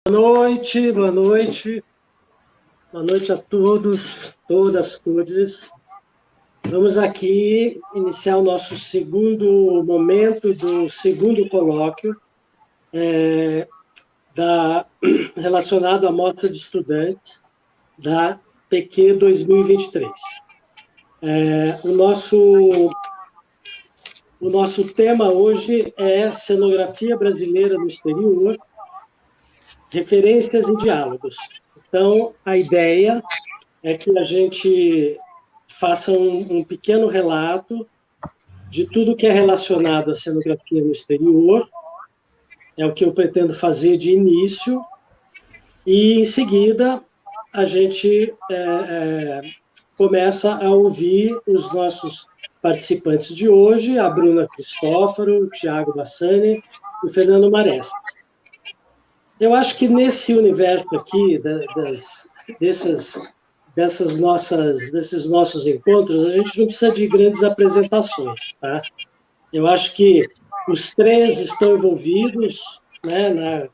Boa noite. Boa noite a todos, todas, todos. Vamos aqui iniciar o nosso segundo momento do segundo colóquio relacionado à mostra de estudantes da PQ 2023. O nosso tema hoje é cenografia brasileira no exterior, referências e diálogos. Então, a ideia é que a gente faça um pequeno relato de tudo que é relacionado à cenografia no exterior, é o que eu pretendo fazer de início, e, em seguida, a gente começa a ouvir os nossos participantes de hoje, a Bruna Cristófaro, o Tiago Bassani e o Fernando Mareste. Eu acho que nesse universo aqui, desses nossos encontros, a gente não precisa de grandes apresentações, tá? Eu acho que os três estão envolvidos, né, na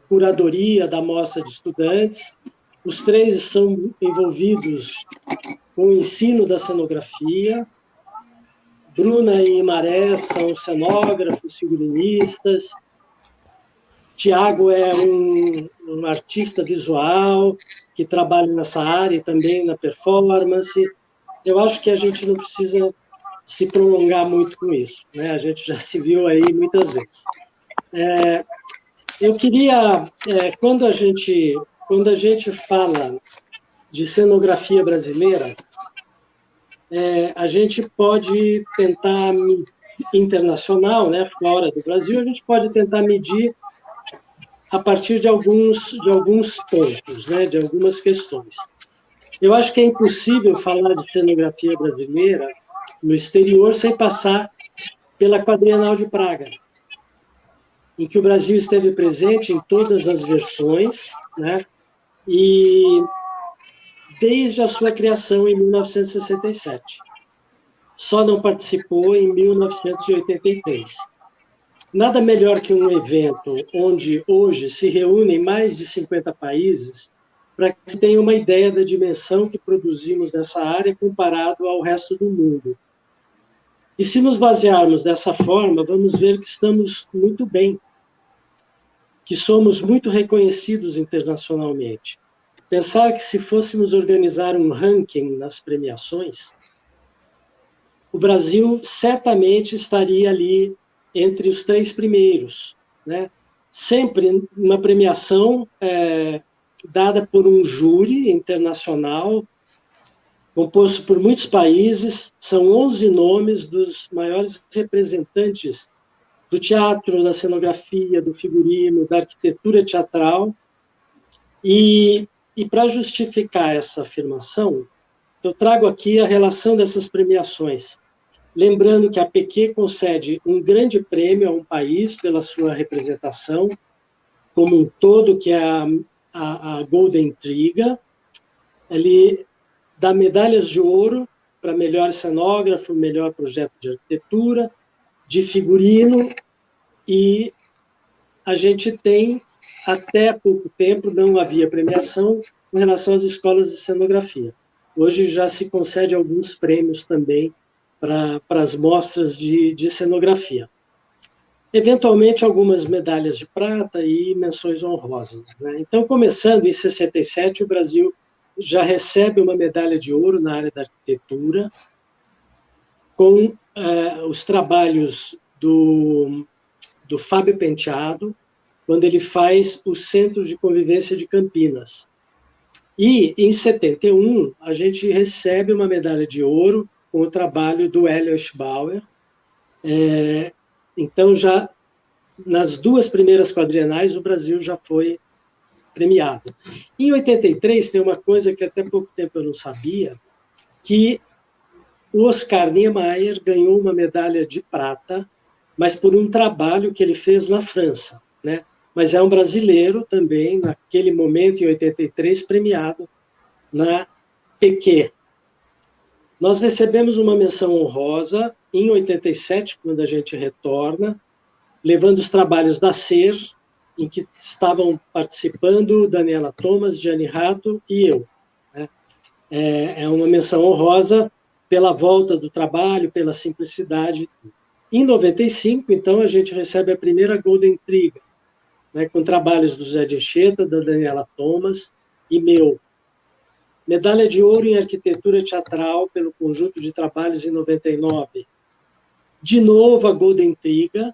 curadoria da mostra de estudantes, os três são envolvidos com o ensino da cenografia, Bruna e Maré são cenógrafos, figurinistas, Tiago é um artista visual que trabalha nessa área e também na performance. Eu acho que a gente não precisa se prolongar muito com isso, né? A gente já se viu aí muitas vezes. Eu queria, quando a gente fala de cenografia brasileira, a gente pode tentar, internacional, né, fora do Brasil, a gente pode tentar medir a partir de alguns pontos, né, de algumas questões. Eu acho que é impossível falar de cenografia brasileira no exterior sem passar pela Quadrienal de Praga, em que o Brasil esteve presente em todas as versões, né, e desde a sua criação em 1967. Só não participou em 1983. Nada melhor que um evento onde hoje se reúnem mais de 50 países para que se tenha uma ideia da dimensão que produzimos nessa área comparado ao resto do mundo. E se nos basearmos dessa forma, vamos ver que estamos muito bem, que somos muito reconhecidos internacionalmente. Pensar que se fôssemos organizar um ranking nas premiações, o Brasil certamente estaria ali entre os 3 primeiros, né? Sempre uma premiação dada por um júri internacional, composto por muitos países, são 11 nomes dos maiores representantes do teatro, da cenografia, do figurino, da arquitetura teatral, e para justificar essa afirmação, eu trago aqui a relação dessas premiações. Lembrando que a PQ concede um grande prêmio a um país pela sua representação, como um todo, que é a Golden Triga. Ele dá medalhas de ouro para melhor cenógrafo, melhor projeto de arquitetura, de figurino, e a gente tem, até pouco tempo, não havia premiação com relação às escolas de cenografia. Hoje já se concede alguns prêmios também para as mostras de cenografia. Eventualmente, algumas medalhas de prata e menções honrosas, né? Então, começando em 67, o Brasil já recebe uma medalha de ouro na área da arquitetura, com os trabalhos do Fábio Penteado, quando ele faz o Centro de Convivência de Campinas. E, em 71, a gente recebe uma medalha de ouro com o trabalho do Hélio Eschbauer. Então, já nas 2 primeiras quadrienais, o Brasil já foi premiado. Em 83, tem uma coisa que até pouco tempo eu não sabia, que o Oscar Niemeyer ganhou uma medalha de prata, mas por um trabalho que ele fez na França, né? Mas é um brasileiro também, naquele momento, em 83, premiado na PQ. Nós recebemos uma menção honrosa em 87, quando a gente retorna, levando os trabalhos da SER em que estavam participando Daniela Thomas, Gianni Rato e eu. Né? É uma menção honrosa pela volta do trabalho, pela simplicidade. Em 95, então, a gente recebe a primeira Golden Trigger, né, com trabalhos do Zé de Anchieta, da Daniela Thomas e meu. Medalha de ouro em arquitetura teatral pelo conjunto de trabalhos em 99. De novo, a Golden Trigger,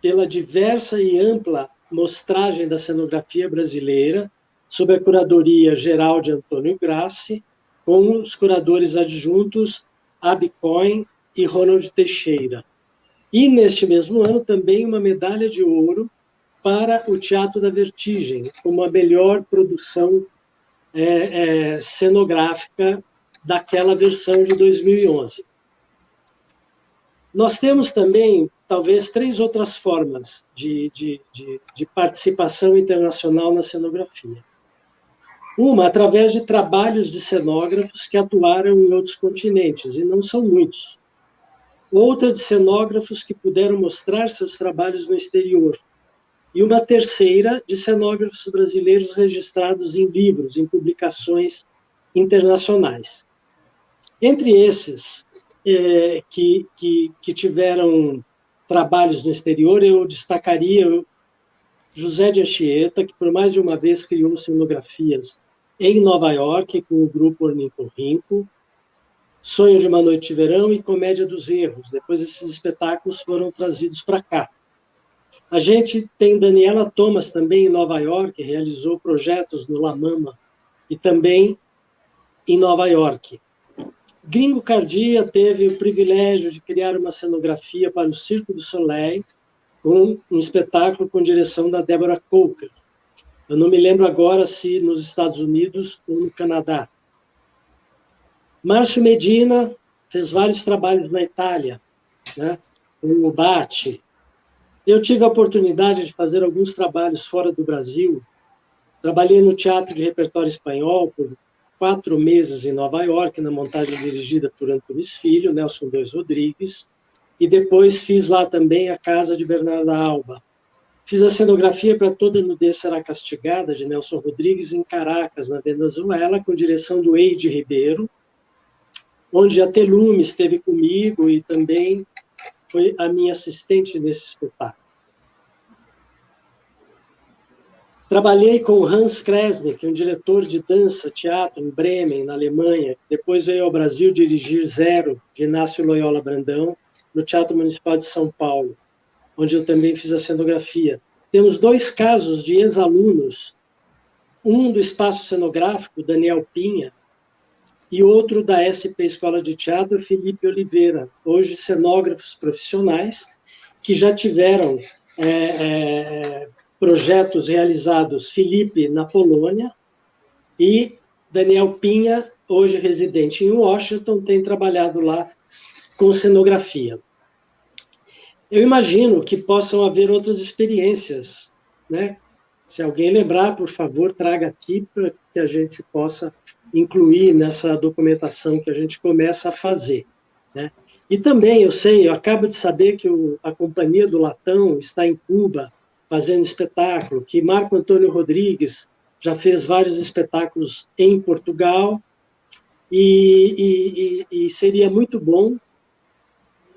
pela diversa e ampla mostragem da cenografia brasileira, sob a curadoria geral de Antônio Grassi, com os curadores adjuntos Abi Cohen e Ronald Teixeira. E, neste mesmo ano, também uma medalha de ouro para o Teatro da Vertigem, como a melhor produção cenográfica daquela versão de 2011. Nós temos também, talvez, 3 outras formas de participação internacional na cenografia. Uma, através de trabalhos de cenógrafos que atuaram em outros continentes, e não são muitos. Outra, de cenógrafos que puderam mostrar seus trabalhos no exterior. E uma terceira, de cenógrafos brasileiros registrados em livros, em publicações internacionais. Entre esses que tiveram trabalhos no exterior, eu destacaria José de Anchieta, que por mais de uma vez criou cenografias em Nova York, com o grupo Ornitorrinco, Sonho de uma Noite de Verão e Comédia dos Erros. Depois esses espetáculos foram trazidos para cá. A gente tem Daniela Thomas também em Nova York, realizou projetos no La Mama e também em Nova York. Gringo Cardia teve o privilégio de criar uma cenografia para o Cirque du Soleil, com um espetáculo com direção da Deborah Coker. Eu não me lembro agora se nos Estados Unidos ou no Canadá. Márcio Medina fez vários trabalhos na Itália, né, com o Bate. Eu tive a oportunidade de fazer alguns trabalhos fora do Brasil. Trabalhei no Teatro de Repertório Espanhol por 4 meses em Nova York, na montagem dirigida por Antunes Filho, Nelson II Rodrigues, e depois fiz lá também a Casa de Bernarda Alba. Fiz a cenografia para Toda Nudez Será Castigada, de Nelson Rodrigues, em Caracas, na Venezuela, com direção do Eide Ribeiro, onde a Telume esteve comigo e também foi a minha assistente nesse espetáculo. Trabalhei com Hans Kresnik, um diretor de dança, teatro em Bremen, na Alemanha, depois veio ao Brasil dirigir Zero, de Inácio Loyola Brandão, no Teatro Municipal de São Paulo, onde eu também fiz a cenografia. Temos 2 casos de ex-alunos, um do Espaço Cenográfico, Daniel Pinha, e outro da SP Escola de Teatro, Felipe Oliveira, hoje cenógrafos profissionais, que já tiveram projetos realizados, Felipe na Polônia, e Daniel Pinha, hoje residente em Washington, tem trabalhado lá com cenografia. Eu imagino que possam haver outras experiências, né? Se alguém lembrar, por favor, traga aqui para que a gente possa incluir nessa documentação que a gente começa a fazer, né? E também, eu acabo de saber que a Companhia do Latão está em Cuba fazendo espetáculo, que Marco Antônio Rodrigues já fez vários espetáculos em Portugal, e seria muito bom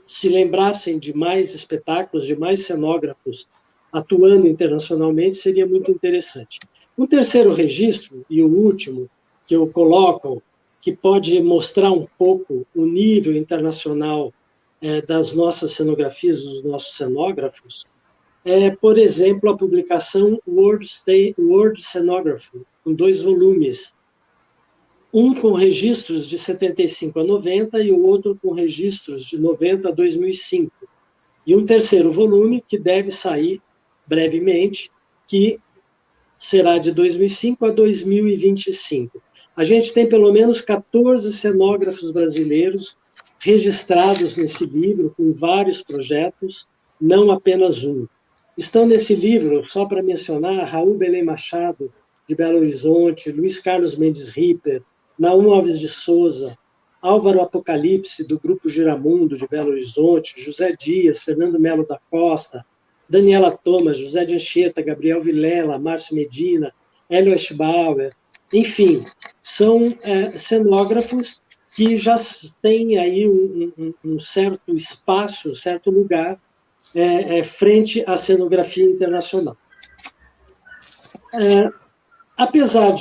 se lembrassem de mais espetáculos, de mais cenógrafos atuando internacionalmente, seria muito interessante. Um terceiro registro, e o último, que eu coloco, que pode mostrar um pouco o nível internacional das nossas cenografias, dos nossos cenógrafos, por exemplo, a publicação World Scenography, com 2 volumes, um com registros de 75 a 90 e o outro com registros de 90 a 2005. E um terceiro volume, que deve sair brevemente, que será de 2005 a 2025. A gente tem pelo menos 14 cenógrafos brasileiros registrados nesse livro, com vários projetos, não apenas um. Estão nesse livro, só para mencionar, Raul Belém Machado, de Belo Horizonte, Luiz Carlos Mendes Ripper, Naum Alves de Souza, Álvaro Apocalipse, do Grupo Giramundo, de Belo Horizonte, José Dias, Fernando Melo da Costa, Daniela Thomas, José de Anchieta, Gabriel Vilela, Márcio Medina, Hélio Eschbauer, enfim, são cenógrafos que já têm aí um certo espaço, um certo lugar frente à cenografia internacional. Apesar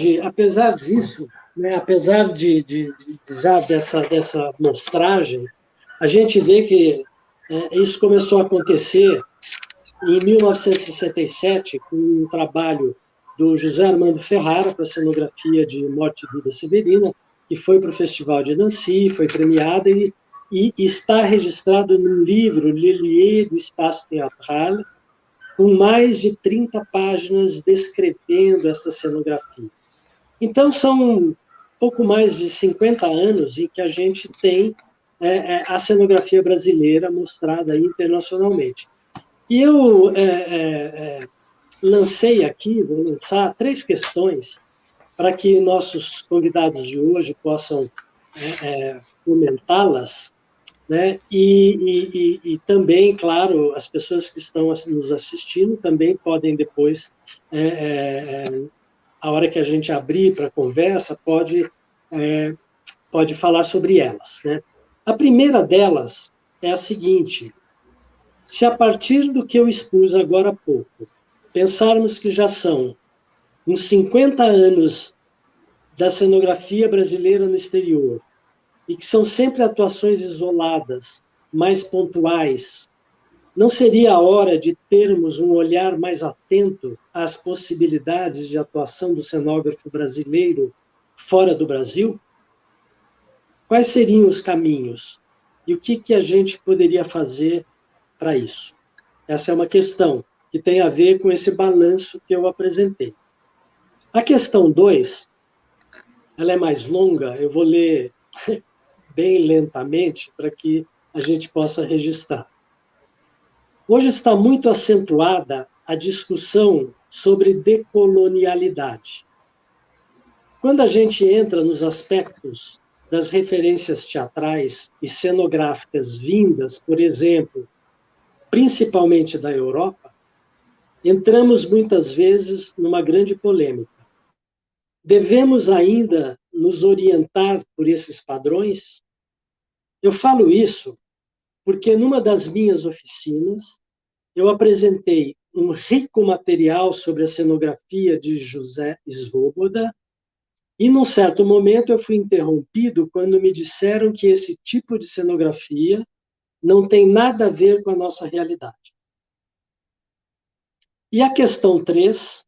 disso, né, apesar já dessa mostragem, a gente vê que isso começou a acontecer em 1967, com um trabalho do José Armando Ferrara para a cenografia de Morte e Vida Severina, que foi para o Festival de Nancy, foi premiada e está registrado no livro Lilier do Espaço Teatral, com mais de 30 páginas descrevendo essa cenografia. Então, são pouco mais de 50 anos em que a gente tem a cenografia brasileira mostrada internacionalmente. E eu lancei aqui, vou lançar 3 questões para que nossos convidados de hoje possam comentá-las, né? E também, claro, as pessoas que estão nos assistindo também podem depois, a hora que a gente abrir para a conversa, pode falar sobre elas, né? A primeira delas é a seguinte: se a partir do que eu expus agora há pouco, pensarmos que já são uns 50 anos da cenografia brasileira no exterior, e que são sempre atuações isoladas, mais pontuais, não seria a hora de termos um olhar mais atento às possibilidades de atuação do cenógrafo brasileiro fora do Brasil? Quais seriam os caminhos? E o que a gente poderia fazer para isso? Essa é uma questão que tem a ver com esse balanço que eu apresentei. A questão 2, ela é mais longa, eu vou ler bem lentamente para que a gente possa registrar. Hoje está muito acentuada a discussão sobre decolonialidade. Quando a gente entra nos aspectos das referências teatrais e cenográficas vindas, por exemplo, principalmente da Europa, entramos muitas vezes numa grande polêmica. Devemos ainda nos orientar por esses padrões? Eu falo isso porque numa das minhas oficinas eu apresentei um rico material sobre a cenografia de José Svoboda e, num certo momento, eu fui interrompido quando me disseram que esse tipo de cenografia não tem nada a ver com a nossa realidade. E a questão 3,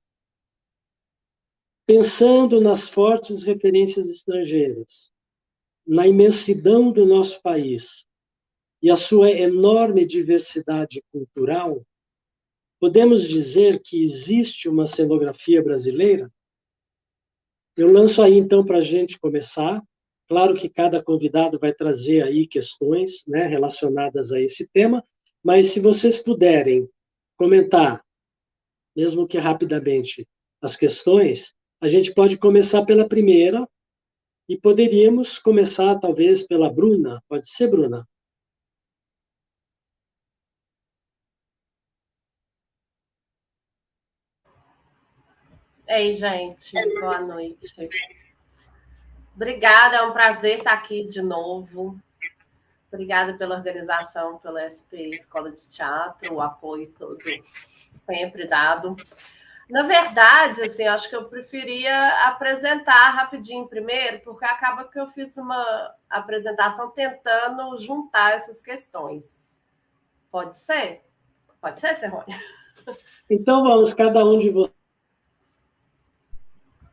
pensando nas fortes referências estrangeiras, na imensidão do nosso país e a sua enorme diversidade cultural, podemos dizer que existe uma cenografia brasileira? Eu lanço aí, então, para a gente começar. Claro que cada convidado vai trazer aí questões, né, relacionadas a esse tema, mas se vocês puderem comentar, mesmo que rapidamente, as questões, a gente pode começar pela primeira e poderíamos começar, talvez, pela Bruna. Pode ser, Bruna? Ei, gente, boa noite. Obrigada, é um prazer estar aqui de novo. Obrigada pela organização, pela SP Escola de Teatro, o apoio todo sempre dado. Na verdade, assim, acho que eu preferia apresentar rapidinho primeiro, porque acaba que eu fiz uma apresentação tentando juntar essas questões. Pode ser? Pode ser, Serrone? Então vamos, cada um de vocês.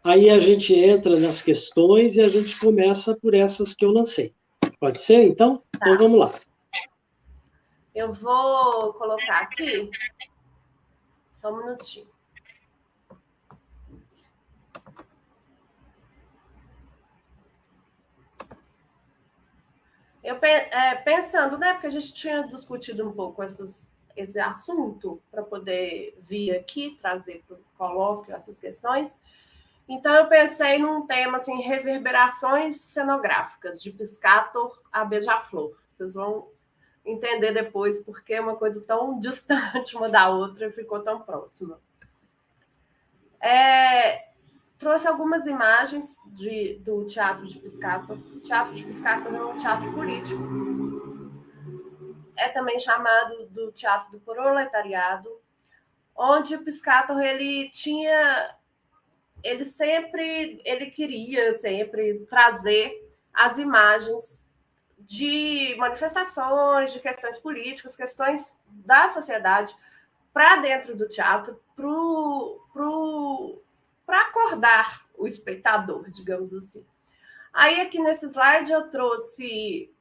Aí a gente entra nas questões e a gente começa por essas que eu lancei. Pode ser, então? Tá. Então vamos lá. Eu vou colocar aqui. Só um minutinho. Eu pensando, né? Porque a gente tinha discutido um pouco esse assunto para poder vir aqui trazer para o colóquio essas questões. Então, eu pensei num tema assim, reverberações cenográficas, de Piscator a Beija-Flor. Vocês vão entender depois porque uma coisa tão distante uma da outra ficou tão próxima. Trouxe algumas imagens do Teatro de Piscata. O Teatro de Piscata é um teatro político. É também chamado do Teatro do Proletariado, onde o Piscator ele queria sempre trazer as imagens de manifestações, de questões políticas, questões da sociedade para dentro do teatro, para acordar o espectador, digamos assim. Aí aqui nesse slide eu trouxe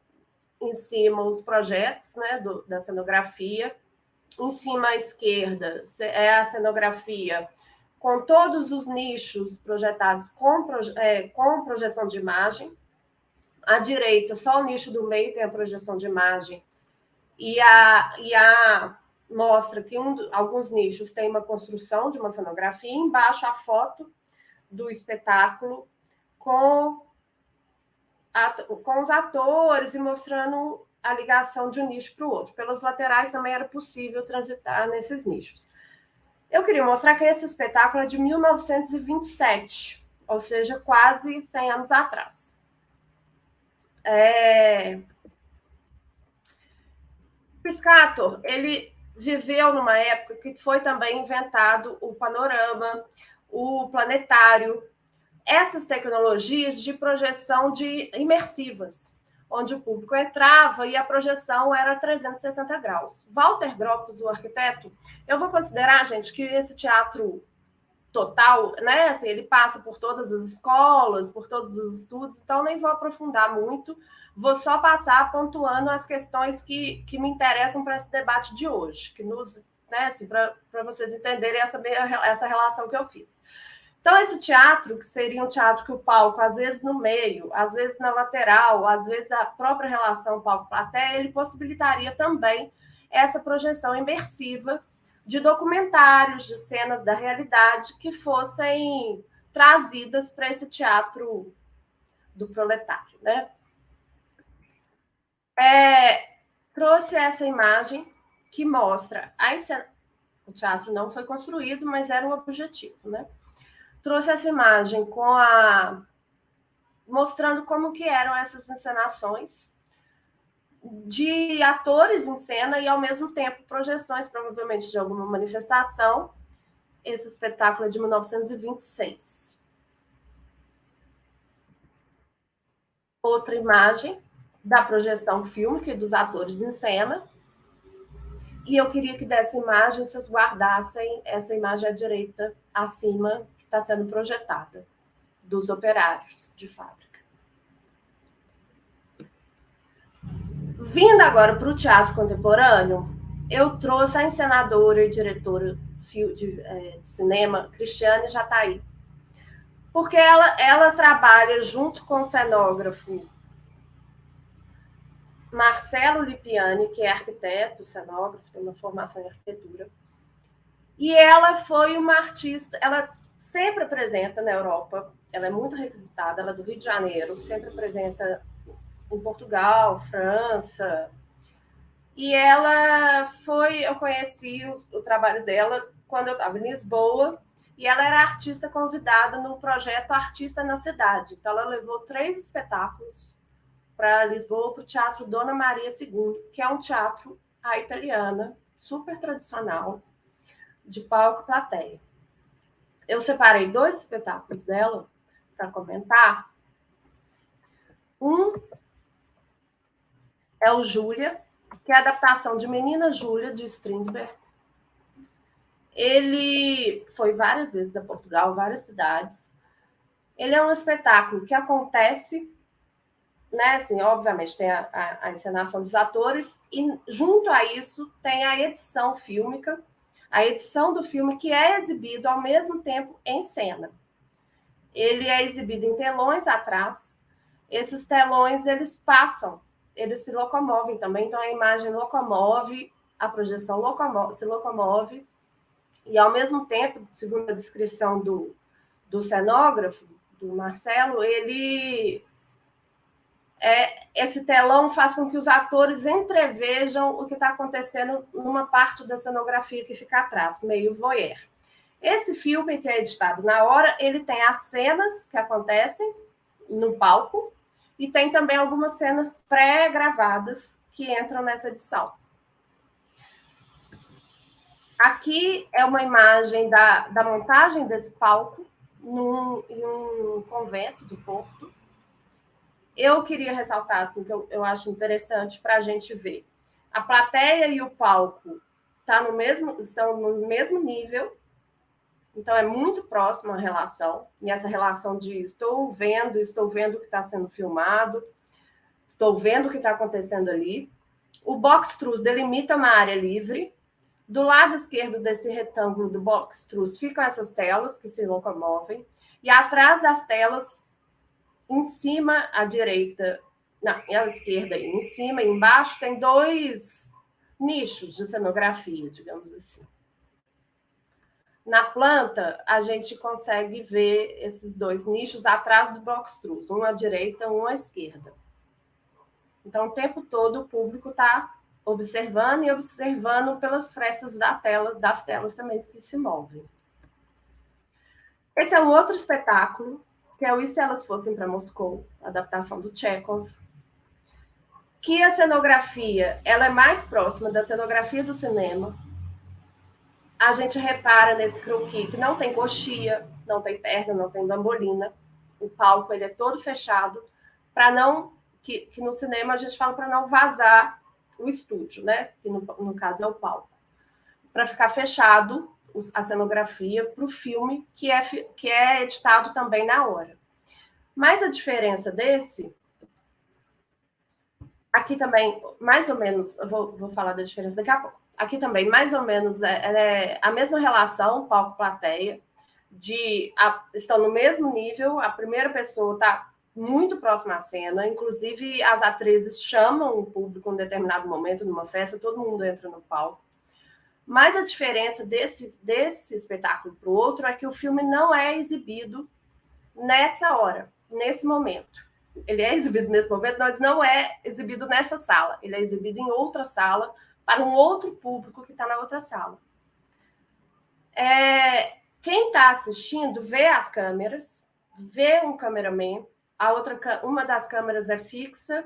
em cima os projetos, né, da cenografia. Em cima à esquerda é a cenografia com todos os nichos projetados com projeção de imagem. À direita, só o nicho do meio tem a projeção de imagem. E mostra que alguns nichos têm uma construção de uma cenografia. E embaixo, a foto do espetáculo com os atores e mostrando a ligação de um nicho para o outro. Pelas laterais também era possível transitar nesses nichos. Eu queria mostrar que esse espetáculo é de 1927, ou seja, quase 100 anos atrás. Piscator, ele viveu numa época que foi também inventado o panorama, o planetário, essas tecnologias de projeção imersivas, onde o público entrava e a projeção era 360 graus. Walter Gropius, o arquiteto, eu vou considerar, gente, que esse teatro total, né, assim, ele passa por todas as escolas, por todos os estudos, então nem vou aprofundar muito, vou só passar pontuando as questões que me interessam para esse debate de hoje, que né, assim, para vocês entenderem essa relação que eu fiz. Então, esse teatro, que seria um teatro que o palco, às vezes no meio, às vezes na lateral, às vezes a própria relação palco-plateia, ele possibilitaria também essa projeção imersiva de documentários, de cenas da realidade que fossem trazidas para esse teatro do proletário, né? Trouxe essa imagem que mostra o teatro não foi construído, mas era um objetivo, né? Trouxe essa imagem mostrando como que eram essas encenações de atores em cena e, ao mesmo tempo, projeções, provavelmente, de alguma manifestação. Esse espetáculo é de 1926. Outra imagem da projeção fílmica e dos atores em cena. E eu queria que dessa imagem vocês guardassem essa imagem à direita, acima, que está sendo projetada, dos operários de fábrica. Vindo agora para o teatro contemporâneo, eu trouxe a encenadora e diretora de cinema, Cristiane Jatahy, porque ela trabalha junto com o cenógrafo Marcelo Lipiani, que é arquiteto, cenógrafo, tem uma formação em arquitetura, e ela foi uma artista, ela sempre apresenta na Europa, ela é muito requisitada, ela é do Rio de Janeiro, sempre apresenta em Portugal, França, e eu conheci o trabalho dela quando eu estava em Lisboa, e ela era artista convidada no projeto Artista na Cidade. Então, ela levou 3 espetáculos para Lisboa, para o Teatro Dona Maria II, que é um teatro à italiana, super tradicional, de palco e plateia. Eu separei 2 espetáculos dela para comentar. Um é o Júlia, que é a adaptação de Menina Júlia, de Strindberg. Ele foi várias vezes a Portugal, várias cidades. Ele é um espetáculo que acontece, né, assim, obviamente tem a encenação dos atores, e junto a isso tem a edição fílmica, a edição do filme que é exibido ao mesmo tempo em cena. Ele é exibido em telões atrás. Esses telões, eles se locomovem também, então a imagem locomove, a projeção se locomove, e ao mesmo tempo, segundo a descrição do cenógrafo, do Marcelo, ele esse telão faz com que os atores entrevejam o que está acontecendo numa parte da cenografia que fica atrás, meio voyeur. Esse filme, que é editado na hora, ele tem as cenas que acontecem no palco e tem também algumas cenas pré-gravadas que entram nessa edição. Aqui é uma imagem da montagem desse palco em um convento do Porto. Eu queria ressaltar, assim, que eu acho interessante para a gente ver. A plateia e o palco estão no mesmo nível, então é muito próxima a relação, e essa relação de estou vendo o que está sendo filmado, estou vendo o que está acontecendo ali. O box-truss delimita uma área livre. Do lado esquerdo desse retângulo do box-truss ficam essas telas que se locomovem, e atrás das telas, em cima, à direita, à esquerda e em cima e embaixo, tem 2 nichos de cenografia, digamos assim. Na planta, a gente consegue ver esses 2 nichos atrás do box-truss, um à direita, um à esquerda. Então, o tempo todo, o público está observando e observando pelas frestas das telas também que se movem. Esse é um outro espetáculo, que é o E Se Elas Fossem para Moscou, adaptação do Chekhov, que a cenografia ela é mais próxima da cenografia do cinema. A gente repara nesse croquis que não tem coxia, não tem perna, não tem bambolina. O palco ele é todo fechado, para não que no cinema a gente fala para não vazar o estúdio, né? Que no caso é o palco, para ficar fechado a cenografia para o filme que é editado também na hora. Mas a diferença desse, aqui também, mais ou menos, eu vou falar da diferença daqui a pouco. Aqui também, mais ou menos, é a mesma relação, palco-plateia, estão no mesmo nível, a primeira pessoa está muito próxima à cena, inclusive as atrizes chamam o público em um determinado momento, numa festa, todo mundo entra no palco. Mas a diferença desse espetáculo para o outro é que o filme não é exibido nessa hora, nesse momento. Ele é exibido nesse momento, mas não é exibido nessa sala. Ele é exibido em outra sala, para um outro público que está na outra sala. Quem está assistindo vê as câmeras, vê um cameraman, uma das câmeras é fixa,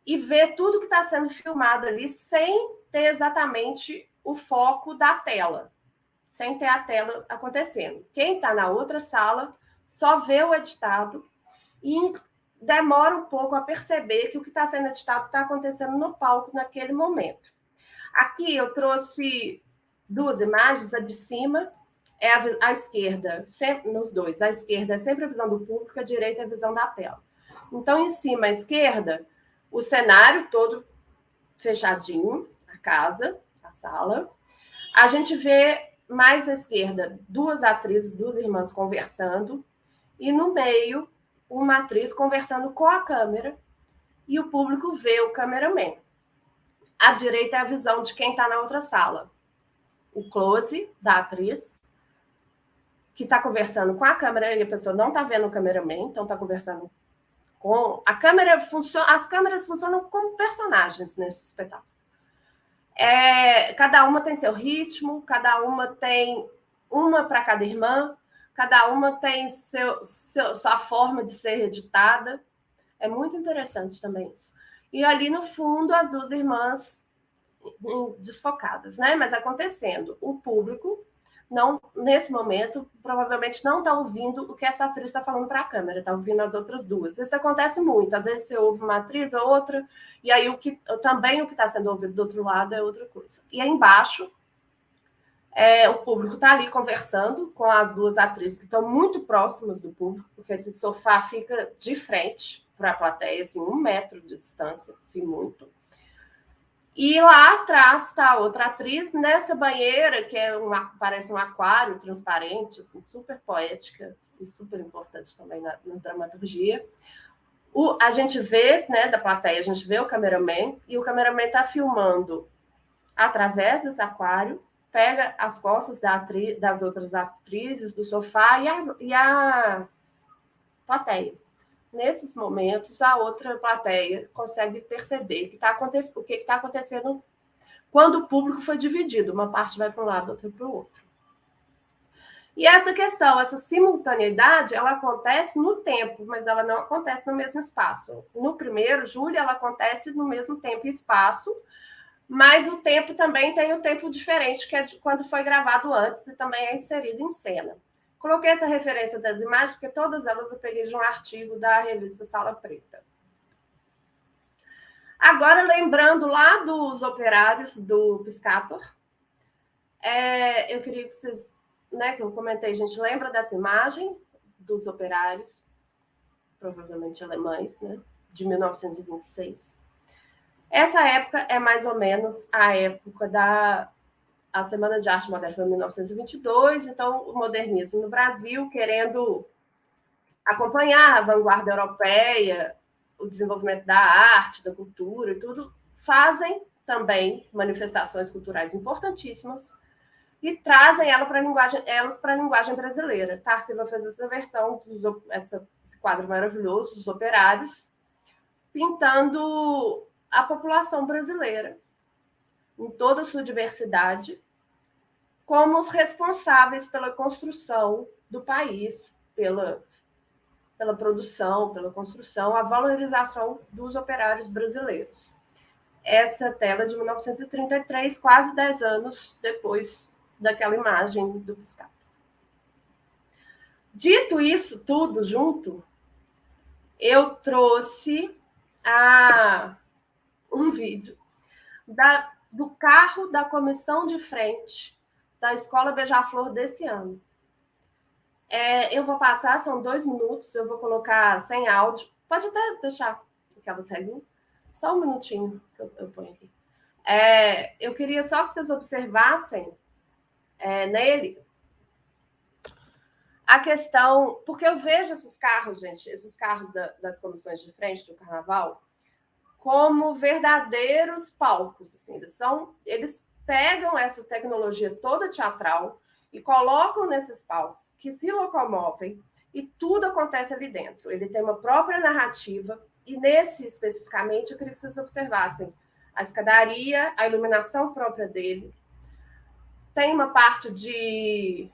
e vê tudo que está sendo filmado ali sem ter exatamente o foco da tela, sem ter a tela acontecendo. Quem está na outra sala só vê o editado e demora um pouco a perceber que o que está sendo editado está acontecendo no palco naquele momento. Aqui eu trouxe 2 imagens, a de cima é a esquerda, sempre, nos dois, a esquerda é sempre a visão do público, a direita é a visão da tela. Então, em cima, à esquerda, o cenário todo fechadinho, a casa, a sala. A gente vê mais à esquerda 2 atrizes, 2 irmãs conversando, e no meio, uma atriz conversando com a câmera, e o público vê o cameraman. À direita é a visão de quem está na outra sala. O close da atriz, que está conversando com a câmera, e a pessoa não está vendo o cameraman, então está conversando com... As câmeras funcionam como personagens nesse espetáculo. Cada uma tem seu ritmo, cada uma tem uma para cada irmã, cada uma tem sua forma de ser editada. É muito interessante também isso. E ali no fundo, as 2 irmãs desfocadas, né? Mas acontecendo. O público, não, nesse momento, provavelmente não está ouvindo o que essa atriz está falando para a câmera, está ouvindo as outras 2. Isso acontece muito. Às vezes você ouve uma atriz ou outra, e aí também o que está sendo ouvido do outro lado é outra coisa. E aí embaixo, o público está ali conversando com as 2 atrizes que estão muito próximas do público, porque esse sofá fica de frente para a plateia, assim, 1 metro de distância, assim, muito. E lá atrás está outra atriz, nessa banheira, que parece um aquário transparente, assim, super poética e super importante também na dramaturgia. A gente vê, né, da plateia, a gente vê o cameraman, e o cameraman está filmando através desse aquário, pega as costas das outras atrizes do sofá e a plateia. nesses momentos, a outra plateia consegue perceber o que está acontecendo quando o público foi dividido. Uma parte vai para um lado, outra para o outro. E essa questão, essa simultaneidade, ela acontece no tempo, mas ela não acontece no mesmo espaço. No primeiro, Júlia, ela acontece no mesmo tempo e espaço, mas o tempo também tem um tempo diferente, que é de quando foi gravado antes e também é inserido em cena. Coloquei essa referência das imagens, porque todas elas eu peguei de um artigo da revista Sala Preta. Agora, lembrando lá dos operários do Piscator, eu queria que vocês, que eu comentei, gente, lembra dessa imagem dos operários, provavelmente alemães, de 1926. Essa época é mais ou menos a época a Semana de Arte Moderna foi em 1922, então o modernismo no Brasil, querendo acompanhar a vanguarda europeia, o desenvolvimento da arte, da cultura e tudo, fazem também manifestações culturais importantíssimas e trazem elas para a linguagem brasileira. Tarsila fez essa versão, esse quadro maravilhoso dos operários, pintando a população brasileira, em toda a sua diversidade, como os responsáveis pela construção do país, pela produção, pela construção, a valorização dos operários brasileiros. Essa tela de 1933, quase 10 anos depois daquela imagem do Piscator. Dito isso tudo junto, eu trouxe um vídeo do carro da comissão de frente da Escola Beija-Flor desse ano. Eu vou passar, são 2 minutos, eu vou colocar sem áudio. Pode até deixar aquela telinha. Só um minutinho que eu ponho aqui. Eu queria só que vocês observassem nele a questão, porque eu vejo esses carros, gente, esses carros das comissões de frente do Carnaval, como verdadeiros palcos. Assim, eles pegam essa tecnologia toda teatral e colocam nesses palcos, que se locomovem, e tudo acontece ali dentro. Ele tem uma própria narrativa, e nesse, especificamente, eu queria que vocês observassem a escadaria, a iluminação própria dele. Tem uma parte de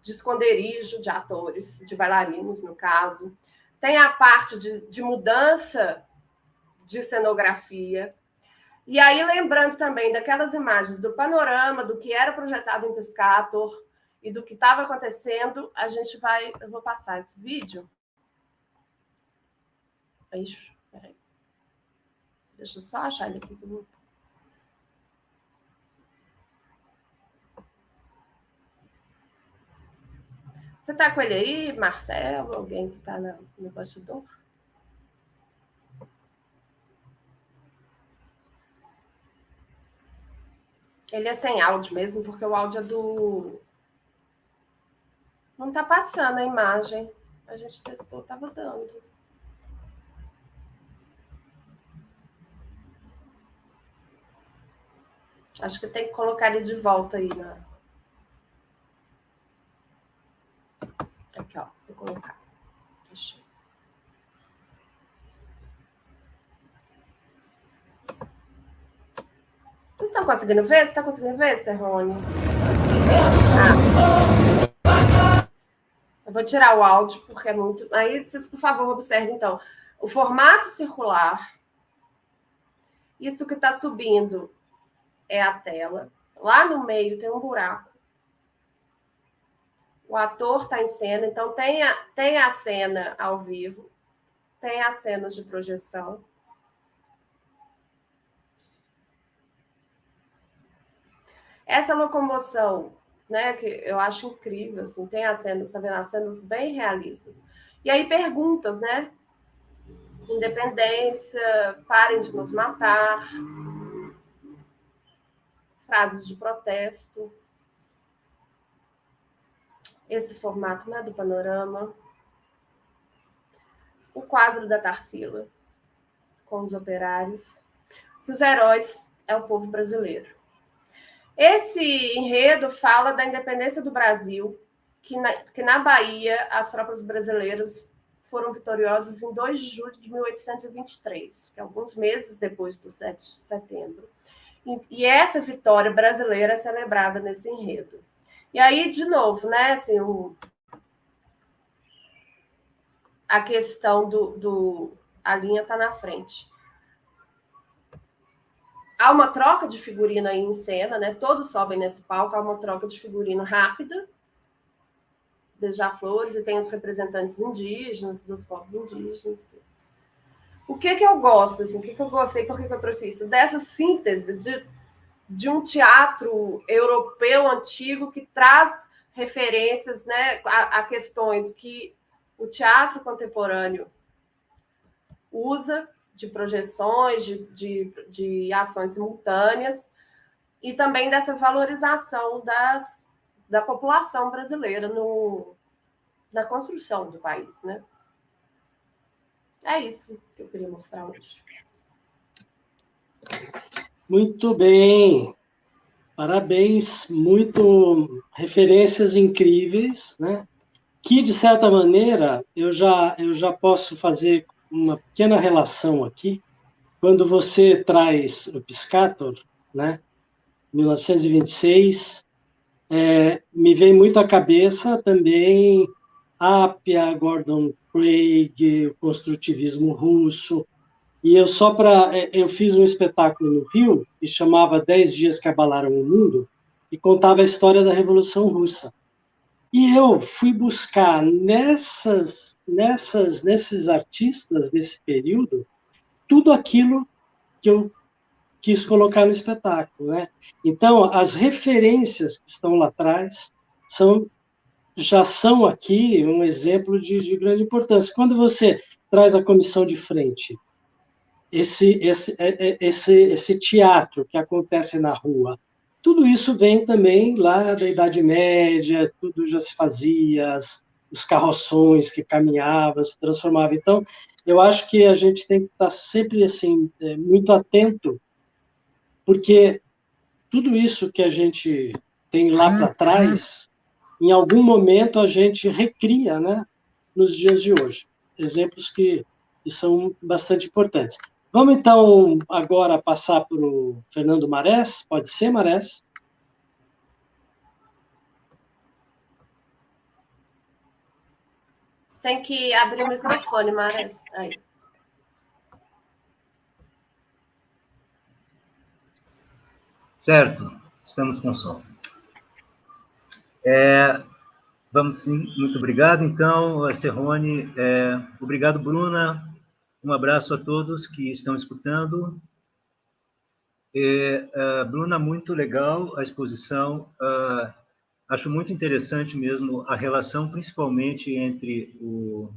esconderijo de atores, de bailarinos, no caso. Tem a parte de mudança de cenografia. E aí, lembrando também daquelas imagens do panorama, do que era projetado em Piscator e do que estava acontecendo, eu vou passar esse vídeo. Peraí. Deixa eu só achar ele aqui. Você está com ele aí, Marcelo? Alguém que está no bastidor? Ele é sem áudio mesmo, porque o áudio é do... Não está passando a imagem. A gente testou, estava dando. Acho que tem que colocar ele de volta aí. Aqui, ó. Vou colocar. Deixa eu... Vocês estão conseguindo ver? Você está conseguindo ver, Serrone? Eu vou tirar o áudio, porque é muito... Aí, vocês, por favor, observem, então. O formato circular. Isso que está subindo é a tela. Lá no meio tem um buraco. O ator está em cena, então tem a cena ao vivo. Tem as cenas de projeção. Essa locomoção, que eu acho incrível, assim, tem as cenas, tá vendo? As cenas bem realistas. E aí perguntas, Independência, parem de nos matar. Frases de protesto. Esse formato, do panorama. O quadro da Tarsila, com os operários. Os heróis é o povo brasileiro. Esse enredo fala da independência do Brasil, que na Bahia as tropas brasileiras foram vitoriosos em 2 de julho de 1823, que é alguns meses depois do 7 de setembro. E essa vitória brasileira é celebrada nesse enredo. E aí, de novo, né, assim, a questão a linha está na frente. Há uma troca de figurino aí em cena, né? Todos sobem nesse palco, há uma troca de figurino rápida, beija-flores, e tem os representantes indígenas, dos povos indígenas. O que eu gosto, assim, o que eu gostei, por que eu trouxe isso? Dessa síntese de um teatro europeu antigo que traz referências, né, a questões que o teatro contemporâneo usa, de projeções, de ações simultâneas, e também dessa valorização da população brasileira na construção do país, né? É isso que eu queria mostrar hoje. Muito bem. Parabéns, referências incríveis, né? Que, de certa maneira, eu já posso fazer uma pequena relação aqui. Quando você traz o Piscator, né? 1926, me vem muito à cabeça também Appia, Gordon Craig, o construtivismo russo. E eu fiz um espetáculo no Rio que chamava 10 Dias que Abalaram o Mundo, e contava a história da Revolução Russa. E eu fui buscar nesses artistas desse período tudo aquilo que eu quis colocar no espetáculo, né? Então, as referências que estão lá atrás já são aqui um exemplo de grande importância. Quando você traz a comissão de frente, esse teatro que acontece na rua, tudo isso vem também lá da Idade Média, tudo já se fazia, os carroções que caminhavam, se transformavam. Então, eu acho que a gente tem que estar sempre assim, muito atento, porque tudo isso que a gente tem lá para trás, em algum momento a gente recria, né, nos dias de hoje. Exemplos que são bastante importantes. Vamos, então, agora passar para o Fernando Marés. Pode ser, Marés? Tem que abrir o microfone, Marés. Aí. Certo, estamos com som. Vamos sim, muito obrigado, então, Serrone. Obrigado, Bruna. Um abraço a todos que estão escutando. Bruna, muito legal a exposição. Acho muito interessante mesmo a relação, principalmente entre o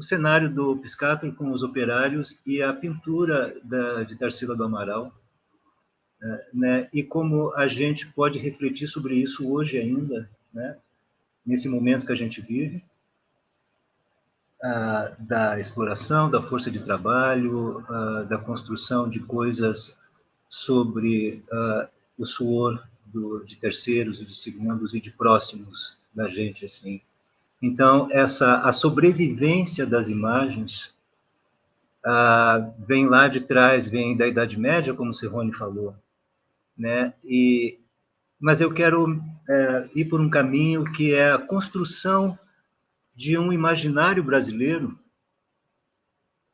cenário do Piscator com os operários e a pintura de Tarsila do Amaral, né? E como a gente pode refletir sobre isso hoje ainda, né? Nesse momento que a gente vive, da exploração, da força de trabalho, da construção de coisas sobre o suor de terceiros, e de segundos e de próximos da gente, assim. Então, a sobrevivência das imagens vem lá de trás, vem da Idade Média, como o Serrone falou, né? Mas eu quero ir por um caminho que é a construção de um imaginário brasileiro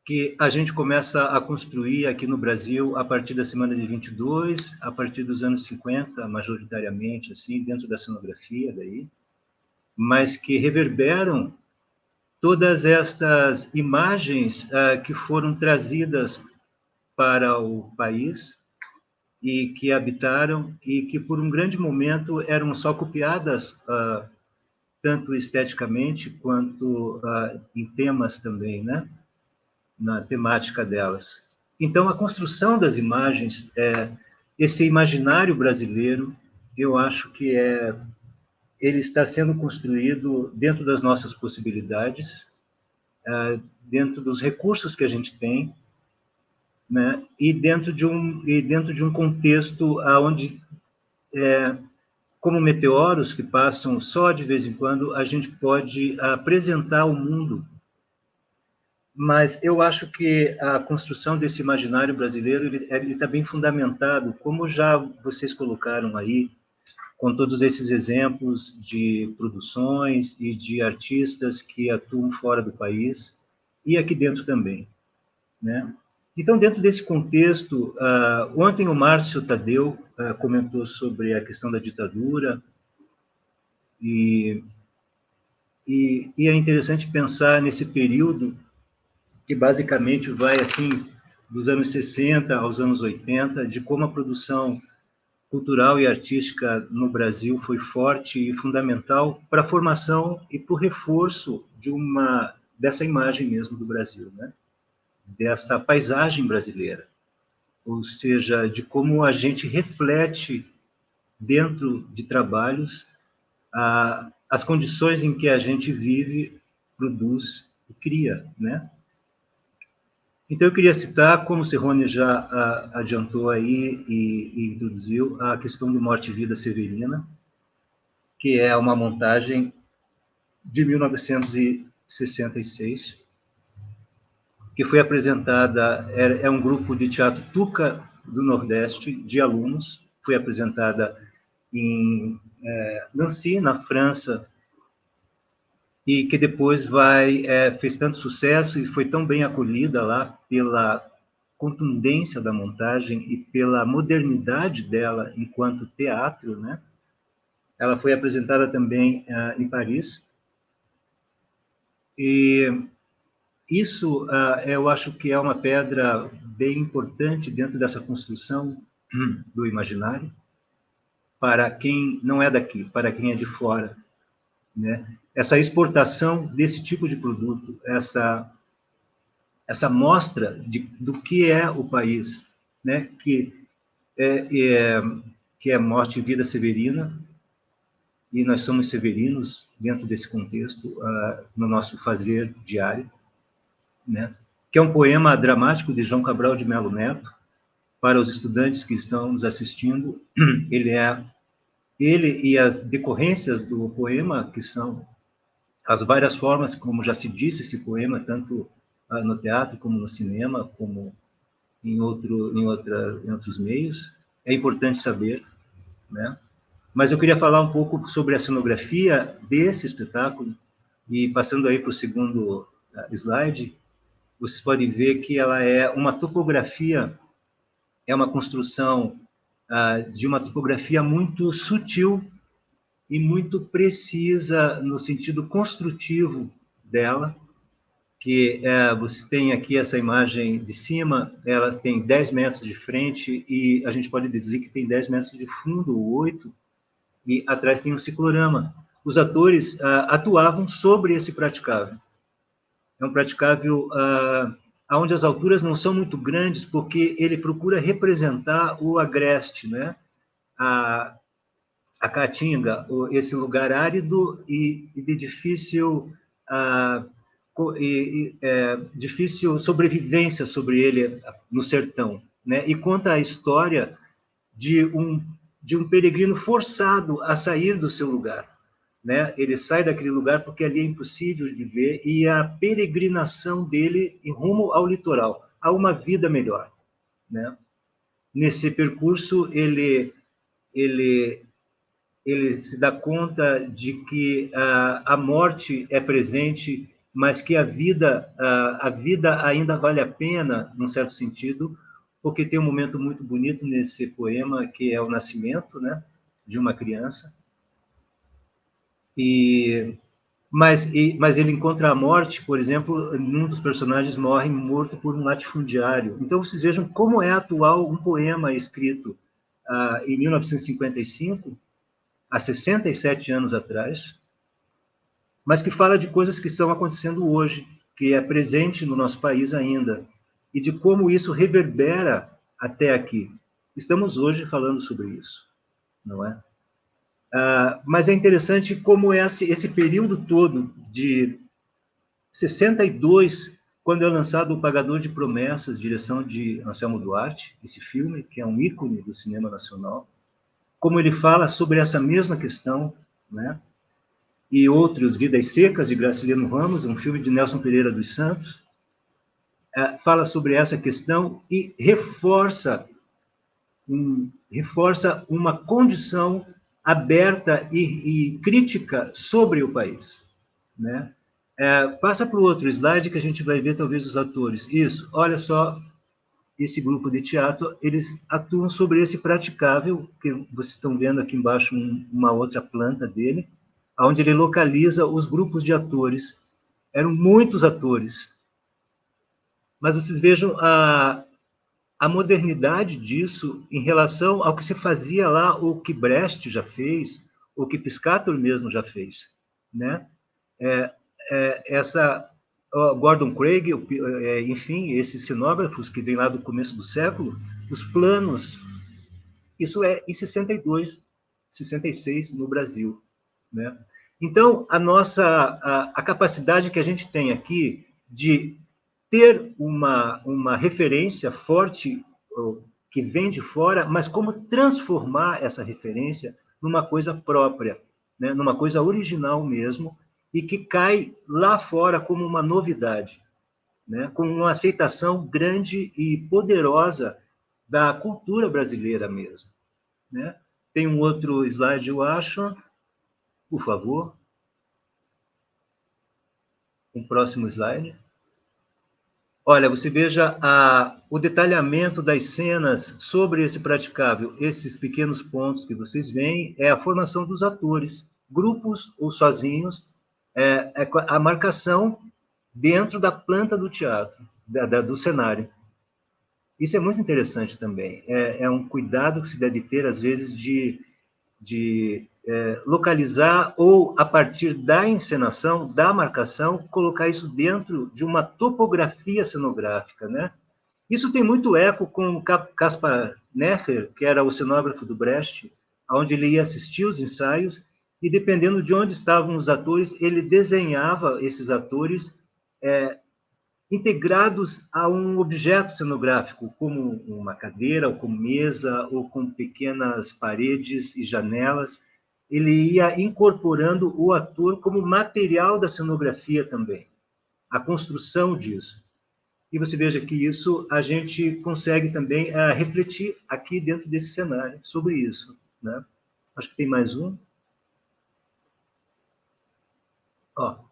que a gente começa a construir aqui no Brasil a partir da semana de 22, a partir dos anos 50, majoritariamente, assim, dentro da cenografia daí, mas que reverberam todas estas imagens que foram trazidas para o país e que habitaram e que, por um grande momento, eram só copiadas, tanto esteticamente quanto em temas também, né? Na temática delas. Então, a construção das imagens, esse imaginário brasileiro, eu acho que ele está sendo construído dentro das nossas possibilidades, dentro dos recursos que a gente tem, né? E dentro de um contexto onde, como meteoros que passam só de vez em quando, a gente pode apresentar ao mundo Mas eu acho que a construção desse imaginário brasileiro ele está bem fundamentado, como já vocês colocaram aí, com todos esses exemplos de produções e de artistas que atuam fora do país e aqui dentro também, né? Então, dentro desse contexto, ontem o Márcio Tadeu comentou sobre a questão da ditadura e é interessante pensar nesse período que basicamente vai assim dos anos 60 aos anos 80, de como a produção cultural e artística no Brasil foi forte e fundamental para a formação e para o reforço dessa imagem mesmo do Brasil, né? Dessa paisagem brasileira, ou seja, de como a gente reflete dentro de trabalhos as condições em que a gente vive, produz e cria, né? Então, eu queria citar, como o Cerrone já adiantou aí e introduziu, a questão do Morte e Vida Severina, que é uma montagem de 1966, que foi apresentada, é um grupo de teatro Tuca do Nordeste, de alunos, foi apresentada em Nancy, na França, e que depois fez tanto sucesso e foi tão bem acolhida lá pela contundência da montagem e pela modernidade dela enquanto teatro, né? Ela foi apresentada também em Paris. E isso, eu acho que é uma pedra bem importante dentro dessa construção do imaginário, para quem não é daqui, para quem é de fora, né? Essa exportação desse tipo de produto, essa mostra do que é o país, né? Que é Morte e Vida Severina, e nós somos severinos dentro desse contexto, no nosso fazer diário, né? Que é um poema dramático de João Cabral de Melo Neto. Para os estudantes que estão nos assistindo, ele e as decorrências do poema, que são as várias formas, como já se disse, esse poema, tanto no teatro, como no cinema, como em outros meios, é importante saber, né? Mas eu queria falar um pouco sobre a cenografia desse espetáculo, e passando aí para o segundo slide, vocês podem ver que ela é uma topografia, é uma construção de uma topografia muito sutil e muito precisa no sentido construtivo dela, que você tem aqui essa imagem de cima, ela tem 10 metros de frente e a gente pode deduzir que tem 10 metros de fundo, ou 8, e atrás tem um ciclorama. Os atores atuavam sobre esse praticável. É um praticável onde as alturas não são muito grandes, porque ele procura representar o agreste, né? A Caatinga, esse lugar árido e de difícil sobrevivência sobre ele no sertão, né? E conta a história de um peregrino forçado a sair do seu lugar, né? Ele sai daquele lugar porque ali é impossível de viver, e a peregrinação dele em rumo ao litoral, a uma vida melhor, né? Nesse percurso, ele se dá conta de que a morte é presente, mas que a vida ainda vale a pena, num certo sentido, porque tem um momento muito bonito nesse poema, que é o nascimento, né, de uma criança. Mas ele encontra a morte, por exemplo, um dos personagens morre morto por um latifundiário. Então, vocês vejam como é atual um poema escrito em 1955, há 67 anos atrás, mas que fala de coisas que estão acontecendo hoje, que é presente no nosso país ainda, e de como isso reverbera até aqui. Estamos hoje falando sobre isso, não é? Mas é interessante como esse período todo, de 62, quando é lançado O Pagador de Promessas, direção de Anselmo Duarte, esse filme, que é um ícone do cinema nacional, como ele fala sobre essa mesma questão, né? E outros, Vidas Secas, de Graciliano Ramos, um filme de Nelson Pereira dos Santos, fala sobre essa questão e reforça uma condição aberta e crítica sobre o país, né? Passa para o outro slide que a gente vai ver talvez os atores. Isso, olha só, esse grupo de teatro, eles atuam sobre esse praticável, que vocês estão vendo aqui embaixo uma outra planta dele, onde ele localiza os grupos de atores. Eram muitos atores. Mas vocês vejam a modernidade disso em relação ao que se fazia lá, o que Brecht já fez, o que Piscator mesmo já fez, né? Gordon Craig, enfim, esses cenógrafos que vêm lá do começo do século, os planos, isso é em 62, 66 no Brasil, né? Então, a capacidade que a gente tem aqui de ter uma referência forte que vem de fora, mas como transformar essa referência numa coisa própria, né? Numa coisa original mesmo, e que cai lá fora como uma novidade, né? Como uma aceitação grande e poderosa da cultura brasileira mesmo, né? Tem um outro slide, eu acho, por favor. Um próximo slide. Olha, você veja o detalhamento das cenas sobre esse praticável. Esses pequenos pontos que vocês veem é a formação dos atores, grupos ou sozinhos, a marcação dentro da planta do teatro, do cenário. Isso é muito interessante também. É um cuidado que se deve ter, às vezes, de localizar ou, a partir da encenação, da marcação, colocar isso dentro de uma topografia cenográfica, né? Isso tem muito eco com Caspar Neher, que era o cenógrafo do Brecht, onde ele ia assistir os ensaios e, dependendo de onde estavam os atores, ele desenhava esses atores integrados a um objeto cenográfico, como uma cadeira, ou como mesa, ou com pequenas paredes e janelas. Ele ia incorporando o ator como material da cenografia também, a construção disso. E você veja que isso a gente consegue também refletir aqui dentro desse cenário sobre isso, né? Acho que tem mais um.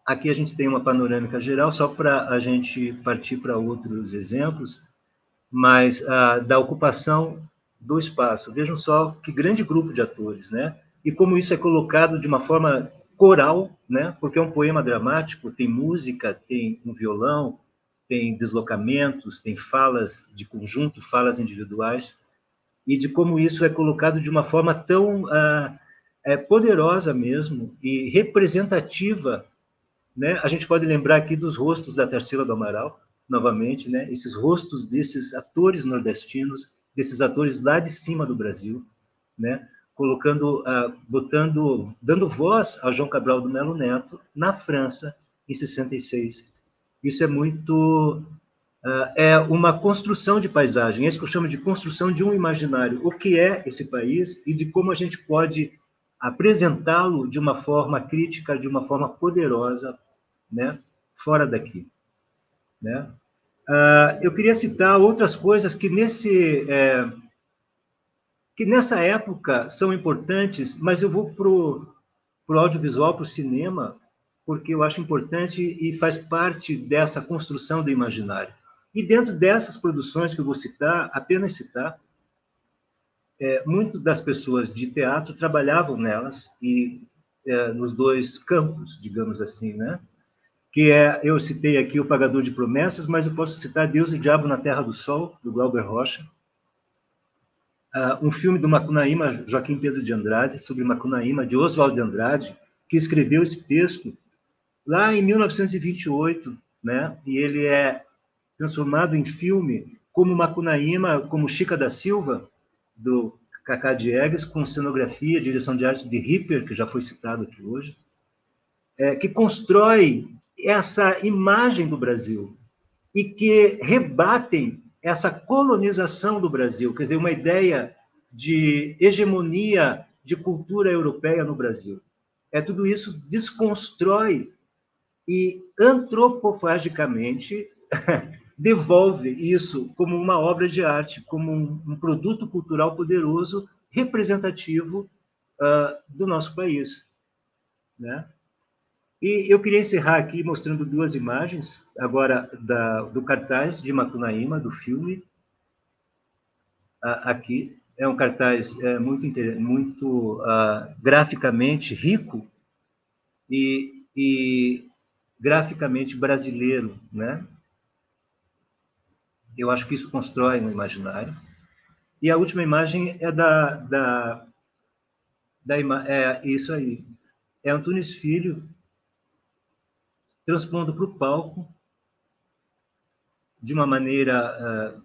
Aqui a gente tem uma panorâmica geral, só para a gente partir para outros exemplos, mas da ocupação do espaço. Vejam só que grande grupo de atores, né? E como isso é colocado de uma forma coral, né? Porque é um poema dramático, tem música, tem um violão, tem deslocamentos, tem falas de conjunto, falas individuais, e de como isso é colocado de uma forma tão poderosa mesmo e representativa, né? A gente pode lembrar aqui dos rostos da Tarsila do Amaral, novamente, né? Esses rostos desses atores nordestinos, desses atores lá de cima do Brasil, né? Colocando, dando voz a João Cabral do Melo Neto na França em 66. Isso é muito uma construção de paisagem, é isso que eu chamo de construção de um imaginário. O que é esse país e de como a gente pode apresentá-lo de uma forma crítica, de uma forma poderosa, né, fora daqui, né? Eu queria citar outras coisas que nessa época são importantes, mas eu vou para o audiovisual, para o cinema, porque eu acho importante e faz parte dessa construção do imaginário. E dentro dessas produções que eu vou citar, apenas citar, muitas das pessoas de teatro trabalhavam nelas, e nos dois campos, digamos assim, né? Eu citei aqui O Pagador de Promessas, mas eu posso citar Deus e Diabo na Terra do Sol, do Glauber Rocha, um filme do Macunaíma, Joaquim Pedro de Andrade, sobre Macunaíma, de Oswald de Andrade, que escreveu esse texto lá em 1928, né? E ele é transformado em filme como Macunaíma, como Chica da Silva, do Cacá Diegues, com cenografia, direção de arte de Ripper, que já foi citado aqui hoje, que constrói essa imagem do Brasil e que rebatem essa colonização do Brasil, quer dizer, uma ideia de hegemonia de cultura europeia no Brasil. Tudo isso desconstrói e antropofagicamente devolve isso como uma obra de arte, como um produto cultural poderoso, representativo do nosso país, né? E eu queria encerrar aqui mostrando duas imagens, agora do cartaz de Macunaíma, do filme. Aqui é um cartaz muito graficamente rico e graficamente brasileiro, né? Eu acho que isso constrói um imaginário. E a última imagem é isso aí. É Antunes Filho transpondo para o palco de uma maneira,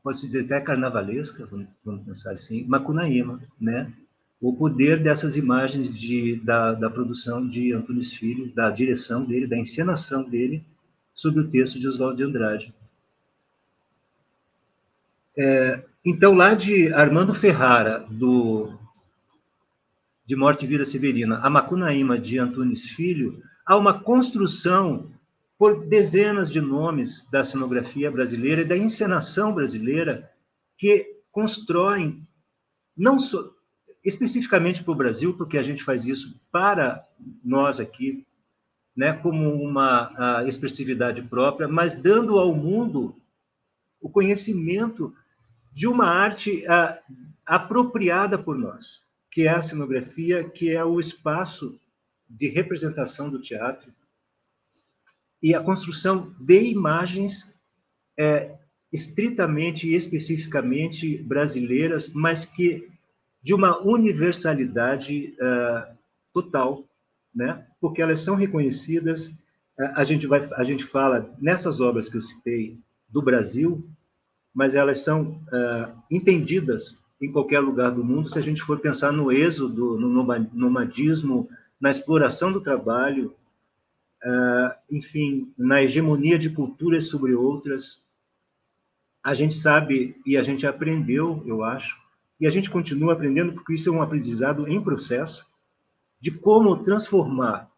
pode-se dizer até carnavalesca, vamos pensar assim, Macunaíma, né? O poder dessas imagens da produção de Antunes Filho, da direção dele, da encenação dele, sobre o texto de Oswald de Andrade. Então, lá de Armando Ferrara, de Morte e Vida Severina, a Macunaíma de Antunes Filho, há uma construção por dezenas de nomes da cenografia brasileira e da encenação brasileira que constroem, não só especificamente para o Brasil, porque a gente faz isso para nós aqui, né, como uma expressividade própria, mas dando ao mundo o conhecimento de uma arte apropriada por nós, que é a cenografia, que é o espaço de representação do teatro, e a construção de imagens estritamente e especificamente brasileiras, mas que de uma universalidade total, né? Porque elas são reconhecidas. A gente fala nessas obras que eu citei do Brasil, mas elas são entendidas em qualquer lugar do mundo, se a gente for pensar no êxodo, no nomadismo, na exploração do trabalho, enfim, na hegemonia de culturas sobre outras. A gente sabe e a gente aprendeu, eu acho, e a gente continua aprendendo, porque isso é um aprendizado em processo, de como transformar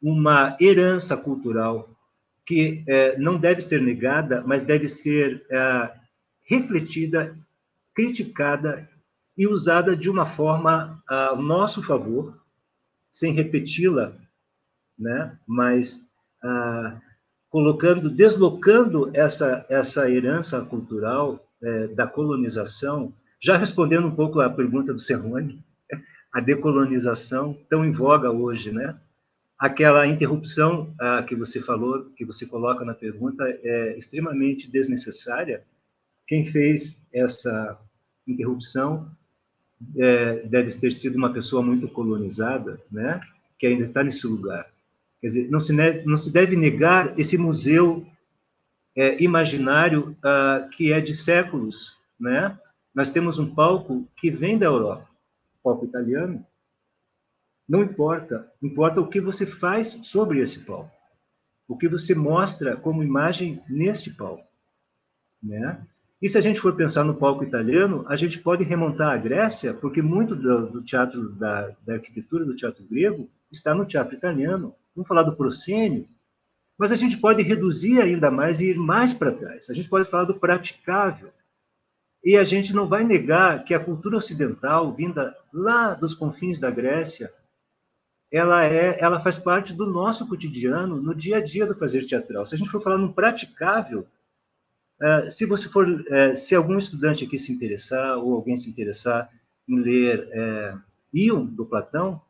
uma herança cultural que não deve ser negada, mas deve ser refletida, criticada e usada de uma forma ao nosso favor, sem repeti-la, né? Mas deslocando essa herança cultural da colonização, já respondendo um pouco à pergunta do Cerrone, a decolonização tão em voga hoje, né? Aquela interrupção que você falou, que você coloca na pergunta, é extremamente desnecessária. Quem fez essa interrupção deve ter sido uma pessoa muito colonizada, né? Que ainda está nesse lugar. Quer dizer, não se deve negar esse museu imaginário que é de séculos, né? Nós temos um palco que vem da Europa, palco italiano. Não importa, importa o que você faz sobre esse palco, o que você mostra como imagem neste palco, né? E se a gente for pensar no palco italiano, a gente pode remontar à Grécia, porque muito do teatro, da arquitetura do teatro grego está no teatro italiano. Vamos falar do proscênio, mas a gente pode reduzir ainda mais e ir mais para trás. A gente pode falar do praticável. E a gente não vai negar que a cultura ocidental, vinda lá dos confins da Grécia, ela faz parte do nosso cotidiano, no dia a dia do fazer teatral. Se a gente for falar no praticável, se algum estudante aqui se interessar, ou alguém se interessar em ler Ion, do Platão,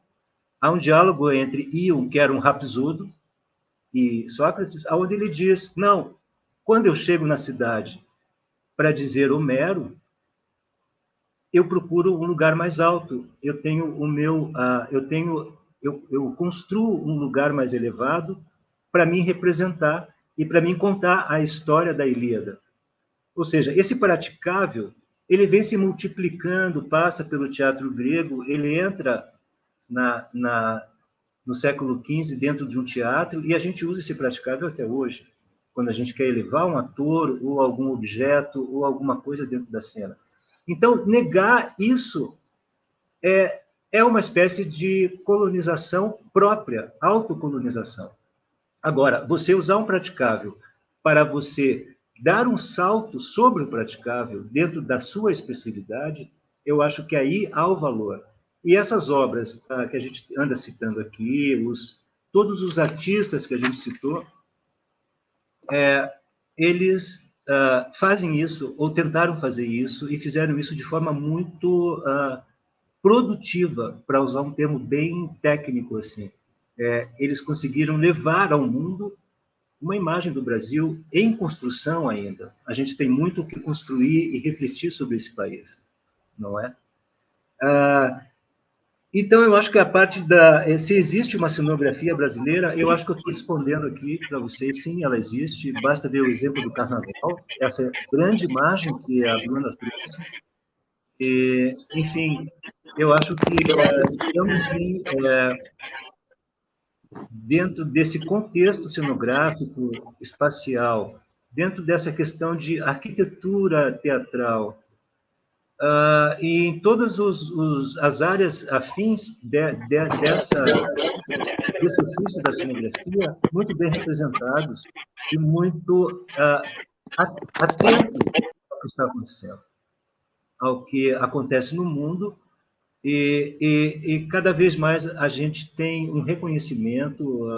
há um diálogo entre Ion, que era um rapsodo, e Sócrates, onde ele diz, não, quando eu chego na cidade para dizer Homero, eu procuro um lugar mais alto, eu construo um lugar mais elevado para me representar e para me contar a história da Ilíada. Ou seja, esse praticável, ele vem se multiplicando, passa pelo teatro grego, ele entra no século XV dentro de um teatro, e a gente usa esse praticável até hoje, quando a gente quer elevar um ator, ou algum objeto, ou alguma coisa dentro da cena. Então, negar isso é uma espécie de colonização própria, autocolonização. Agora, você usar um praticável para você dar um salto sobre o praticável dentro da sua especialidade, eu acho que aí há o valor. E essas obras que a gente anda citando aqui, todos os artistas que a gente citou, eles fazem isso, ou tentaram fazer isso, e fizeram isso de forma muito produtiva, para usar um termo bem técnico, assim. Eles conseguiram levar ao mundo uma imagem do Brasil em construção ainda. A gente tem muito o que construir e refletir sobre esse país, não é? Então, eu acho que a parte se existe uma cenografia brasileira, eu acho que eu estou respondendo aqui para vocês, sim, ela existe. Basta ver o exemplo do Carnaval, essa grande imagem que a Bruna trouxe. Enfim, eu acho que estamos, sim, dentro desse contexto cenográfico, espacial, dentro dessa questão de arquitetura teatral, e em todas as áreas afins desse ofício da cenografia, muito bem representados e muito atentos ao que está acontecendo, ao que acontece no mundo, e cada vez mais a gente tem um reconhecimento.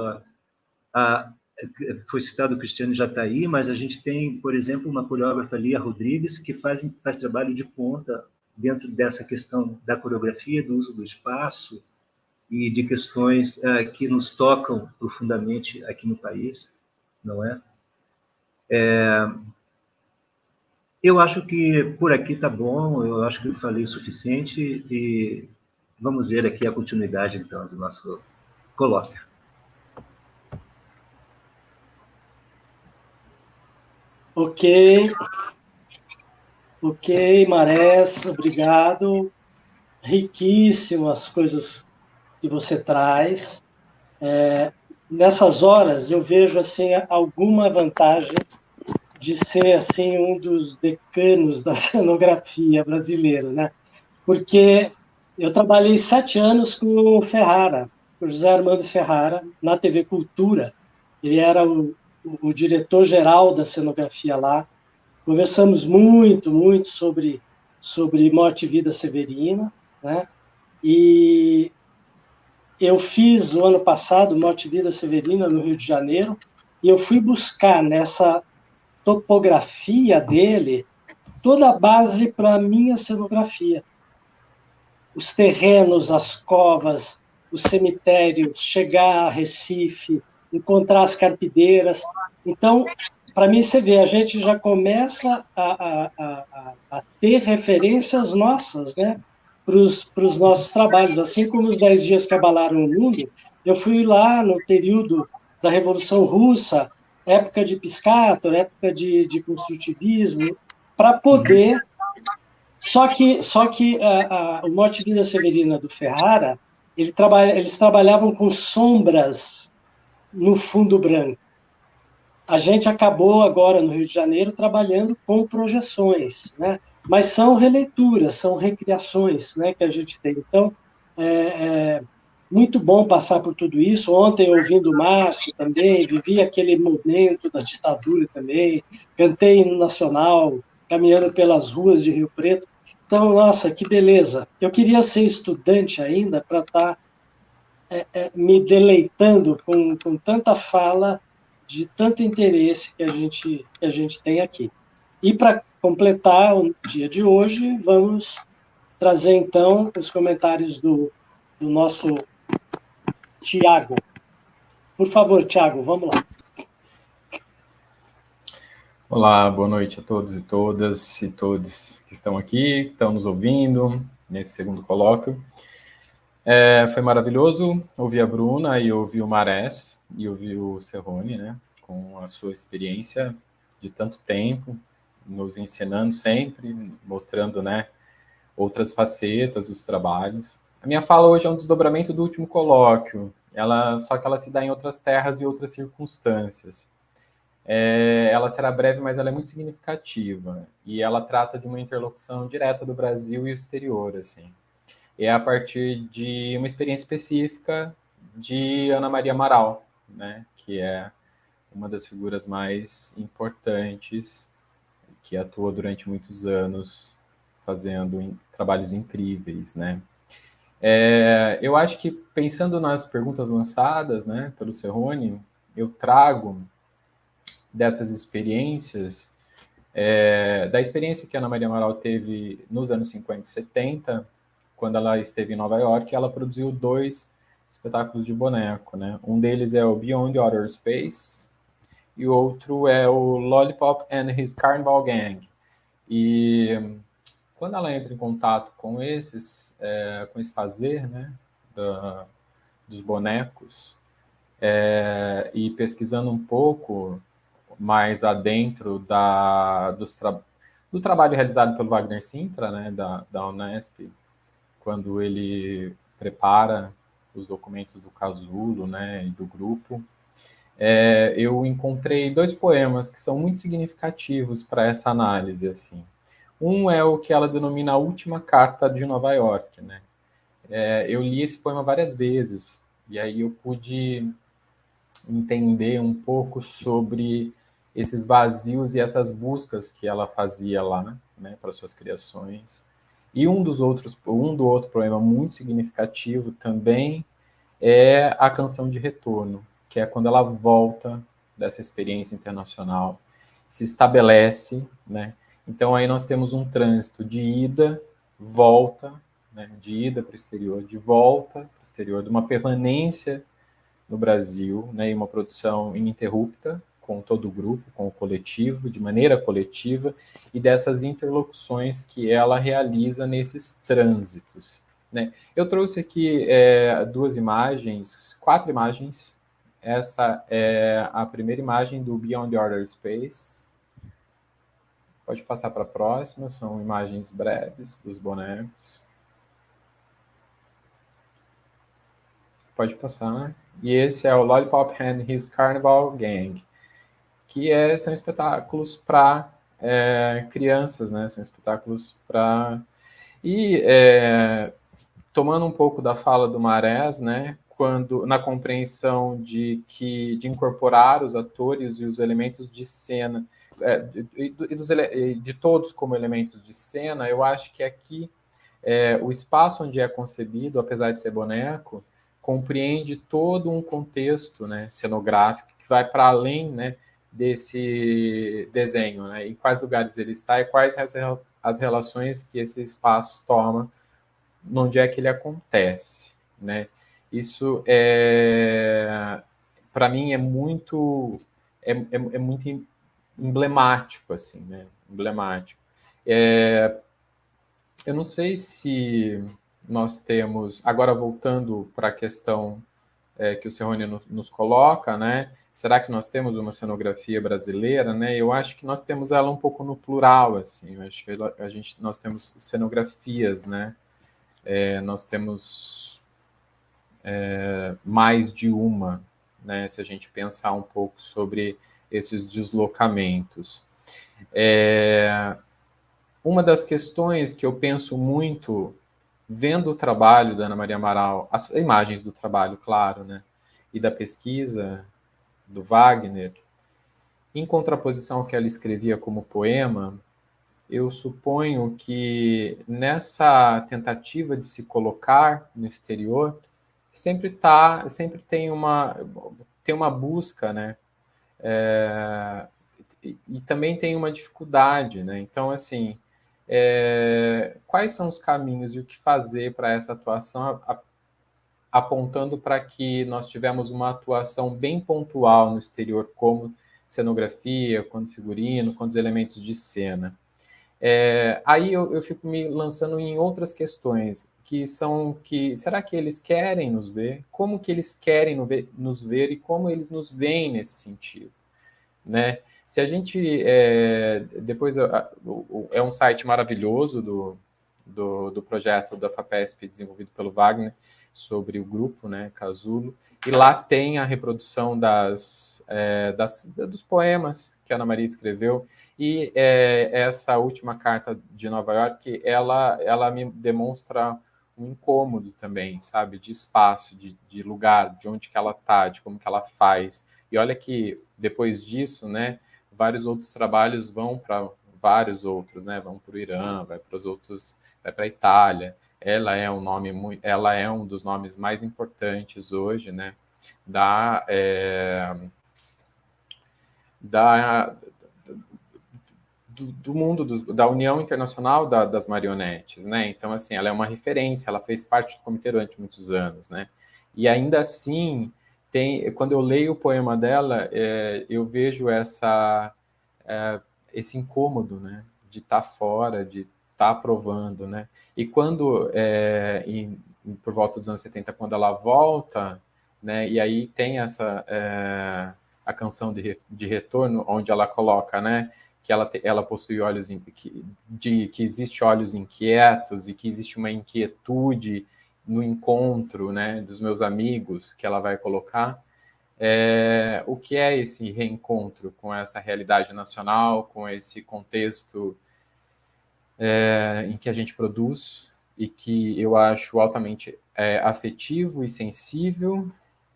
Foi citado o Cristiano Jataí, mas a gente tem, por exemplo, uma coreógrafa, Lia Rodrigues, que faz trabalho de ponta dentro dessa questão da coreografia, do uso do espaço e de questões que nos tocam profundamente aqui no país, não é? Eu acho que por aqui está bom, eu acho que eu falei o suficiente e vamos ver aqui a continuidade, então, do nosso colóquio. Ok, Marés, obrigado. Riquíssimas as coisas que você traz. Nessas horas eu vejo assim alguma vantagem de ser assim um dos decanos da cenografia brasileira, né? Porque eu trabalhei 7 anos com o Ferrara, o José Armando Ferrara, na TV Cultura. Ele era o diretor-geral da cenografia lá. Conversamos muito sobre Morte e Vida Severina, né? E eu fiz, o ano passado, Morte e Vida Severina, no Rio de Janeiro, e eu fui buscar nessa topografia dele toda a base para a minha cenografia. Os terrenos, as covas, os cemitérios, chegar a Recife, encontrar as carpideiras. Então, para mim, você vê, a gente já começa a ter referências nossas, né, para os nossos trabalhos. Assim como os 10 dias que abalaram o mundo, eu fui lá no período da Revolução Russa, época de Piscator, época de construtivismo, para poder... Só que o Morte e Vida Severina do Ferrara, eles trabalhavam com sombras no fundo branco. A gente acabou agora, no Rio de Janeiro, trabalhando com projeções, né? Mas são releituras, são recriações, né, que a gente tem. Então, muito bom passar por tudo isso. Ontem, ouvindo o Márcio também, vivi aquele momento da ditadura também, cantei no Nacional, caminhando pelas ruas de Rio Preto. Então, nossa, que beleza. Eu queria ser estudante ainda para estar me deleitando com tanta fala, de tanto interesse que a gente tem aqui. E para completar o dia de hoje, vamos trazer, então, os comentários do nosso Tiago. Por favor, Tiago, vamos lá. Olá, boa noite a todos e todas e todos que estão aqui, que estão nos ouvindo nesse segundo colóquio. Foi maravilhoso ouvir a Bruna e ouvir o Marés e ouvir o Cerrone, né, com a sua experiência de tanto tempo, nos ensinando sempre, mostrando, né, outras facetas dos trabalhos. A minha fala hoje é um desdobramento do último colóquio, só que ela se dá em outras terras e outras circunstâncias. Ela será breve, mas ela é muito significativa, e ela trata de uma interlocução direta do Brasil e o exterior, assim. É a partir de uma experiência específica de Ana Maria Amaral, né, que é uma das figuras mais importantes, que atuou durante muitos anos fazendo trabalhos incríveis, né? Eu acho que, pensando nas perguntas lançadas, né, pelo Cerrone, eu trago dessas experiências, da experiência que a Ana Maria Amaral teve nos anos 50 e 70, quando ela esteve em Nova York, ela produziu 2 espetáculos de boneco, né? Um deles é o Beyond Outer Space e o outro é o Lollipop and His Carnival Gang. E quando ela entra em contato com esse fazer, né, dos bonecos, e pesquisando um pouco mais adentro do trabalho realizado pelo Wagner Sintra, né, da Unesp, quando ele prepara os documentos do casulo, né, e do grupo, eu encontrei 2 poemas que são muito significativos para essa análise, assim. Um é o que ela denomina a Última Carta de Nova York, né? Eu li esse poema várias vezes, e aí eu pude entender um pouco sobre esses vazios e essas buscas que ela fazia lá, né, para suas criações. E um do outro poema muito significativo também é a Canção de Retorno, que é quando ela volta dessa experiência internacional, se estabelece, né? Então aí nós temos um trânsito de ida, volta, né, de ida para o exterior, de volta para o exterior, de uma permanência no Brasil, né, e uma produção ininterrupta com todo o grupo, com o coletivo, de maneira coletiva, e dessas interlocuções que ela realiza nesses trânsitos, né? Eu trouxe aqui 4 imagens. Essa é a primeira imagem do Beyond the Outer Space. Pode passar para a próxima, são imagens breves dos bonecos. Pode passar. E esse é o Lollipop and His Carnival Gang, que são espetáculos para crianças, né? São espetáculos para... E tomando um pouco da fala do Marés, né? Quando, na compreensão de incorporar os atores e os elementos de cena, de todos como elementos de cena, eu acho que aqui o espaço onde é concebido, apesar de ser boneco, compreende todo um contexto, né, cenográfico que vai para além, né, desse desenho, né, em quais lugares ele está e quais as relações que esse espaço toma, onde é que ele acontece, né. Isso para mim é muito emblemático, assim, né, emblemático. Eu não sei se nós temos, agora voltando para a questão que o Cerrone nos coloca, né? Será que nós temos uma cenografia brasileira, né? Eu acho que nós temos ela um pouco no plural, assim. Eu acho que nós temos cenografias, né? Nós temos mais de uma, né? Se a gente pensar um pouco sobre esses deslocamentos. Uma das questões que eu penso muito, vendo o trabalho da Ana Maria Amaral, as imagens do trabalho, claro, né, e da pesquisa do Wagner, em contraposição ao que ela escrevia como poema, eu suponho que nessa tentativa de se colocar no exterior, sempre tem uma busca, né, e também tem uma dificuldade, né, então, assim, quais são os caminhos e o que fazer para essa atuação, apontando para que nós tivemos uma atuação bem pontual no exterior, como cenografia, quanto figurino, quantos elementos de cena. Aí eu fico me lançando em outras questões, será que eles querem nos ver? Como que eles querem nos ver e como eles nos veem nesse sentido, né? Se a gente, depois é um site maravilhoso do projeto da FAPESP desenvolvido pelo Wagner sobre o grupo, né, Casulo, e lá tem a reprodução dos poemas que a Ana Maria escreveu, e essa última carta de Nova York, ela me demonstra um incômodo também, sabe, de espaço, de lugar, de onde que ela está, de como que ela faz, E olha que depois disso, né, vários outros trabalhos vão para vários outros, né, vão para o Irã, vai para os outros, vai para a Itália. Ela é um nome muito, ela é um dos nomes mais importantes hoje, né, do mundo da União Internacional das Marionetes, né? Então, assim, ela é uma referência, ela fez parte do comitê durante muitos anos, né? E ainda assim, quando eu leio o poema dela, eu vejo esse incômodo, né? De estar fora, de estar provando, né? E quando, por volta dos anos 70, quando ela volta, né? E aí tem a canção de retorno, onde ela coloca, né? Que ela possui olhos, que existe olhos inquietos e que existe uma inquietude no encontro, né, dos meus amigos, que ela vai colocar. O que é esse reencontro com essa realidade nacional, com esse contexto em que a gente produz e que eu acho altamente afetivo e sensível,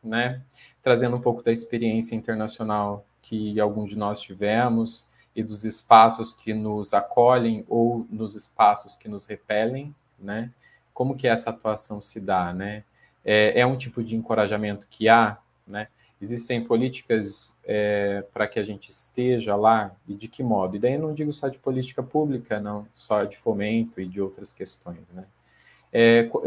né, trazendo um pouco da experiência internacional que alguns de nós tivemos e dos espaços que nos acolhem ou nos espaços que nos repelem, né? Como que essa atuação se dá, né? É um tipo de encorajamento que há, né? Existem políticas para que a gente esteja lá e de que modo? E daí eu não digo só de política pública, não, só de fomento e de outras questões, né?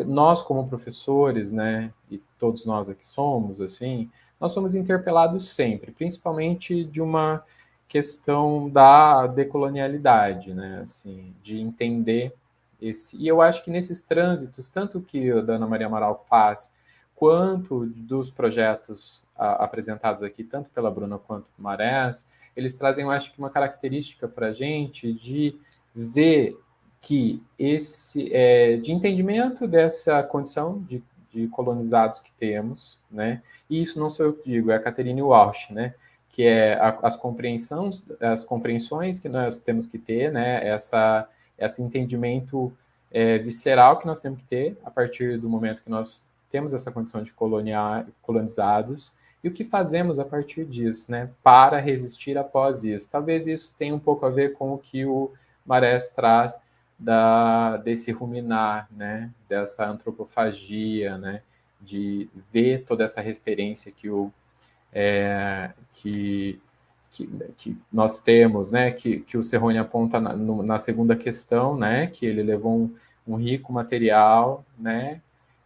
Nós como professores, né, e todos nós aqui somos, assim, nós somos interpelados sempre, principalmente de uma questão da decolonialidade, né, assim, de entender e eu acho que nesses trânsitos, tanto que a Ana Maria Amaral faz, quanto dos projetos apresentados aqui, tanto pela Bruna quanto pelo Marés, eles trazem, eu acho que uma característica para a gente de ver que de entendimento dessa condição de colonizados que temos, né? E isso não sou eu que digo, é a Catherine Walsh, né? Que é as compreensões que nós temos que ter, né? Esse entendimento visceral que nós temos que ter a partir do momento que nós temos essa condição de colonizados e o que fazemos a partir disso, né? Para resistir após isso. Talvez isso tenha um pouco a ver com o que o Marés traz desse ruminar, né, dessa antropofagia, né, de ver toda essa referência que nós temos, né, que o Cerrone aponta na segunda questão, né, que ele levou um rico material, né,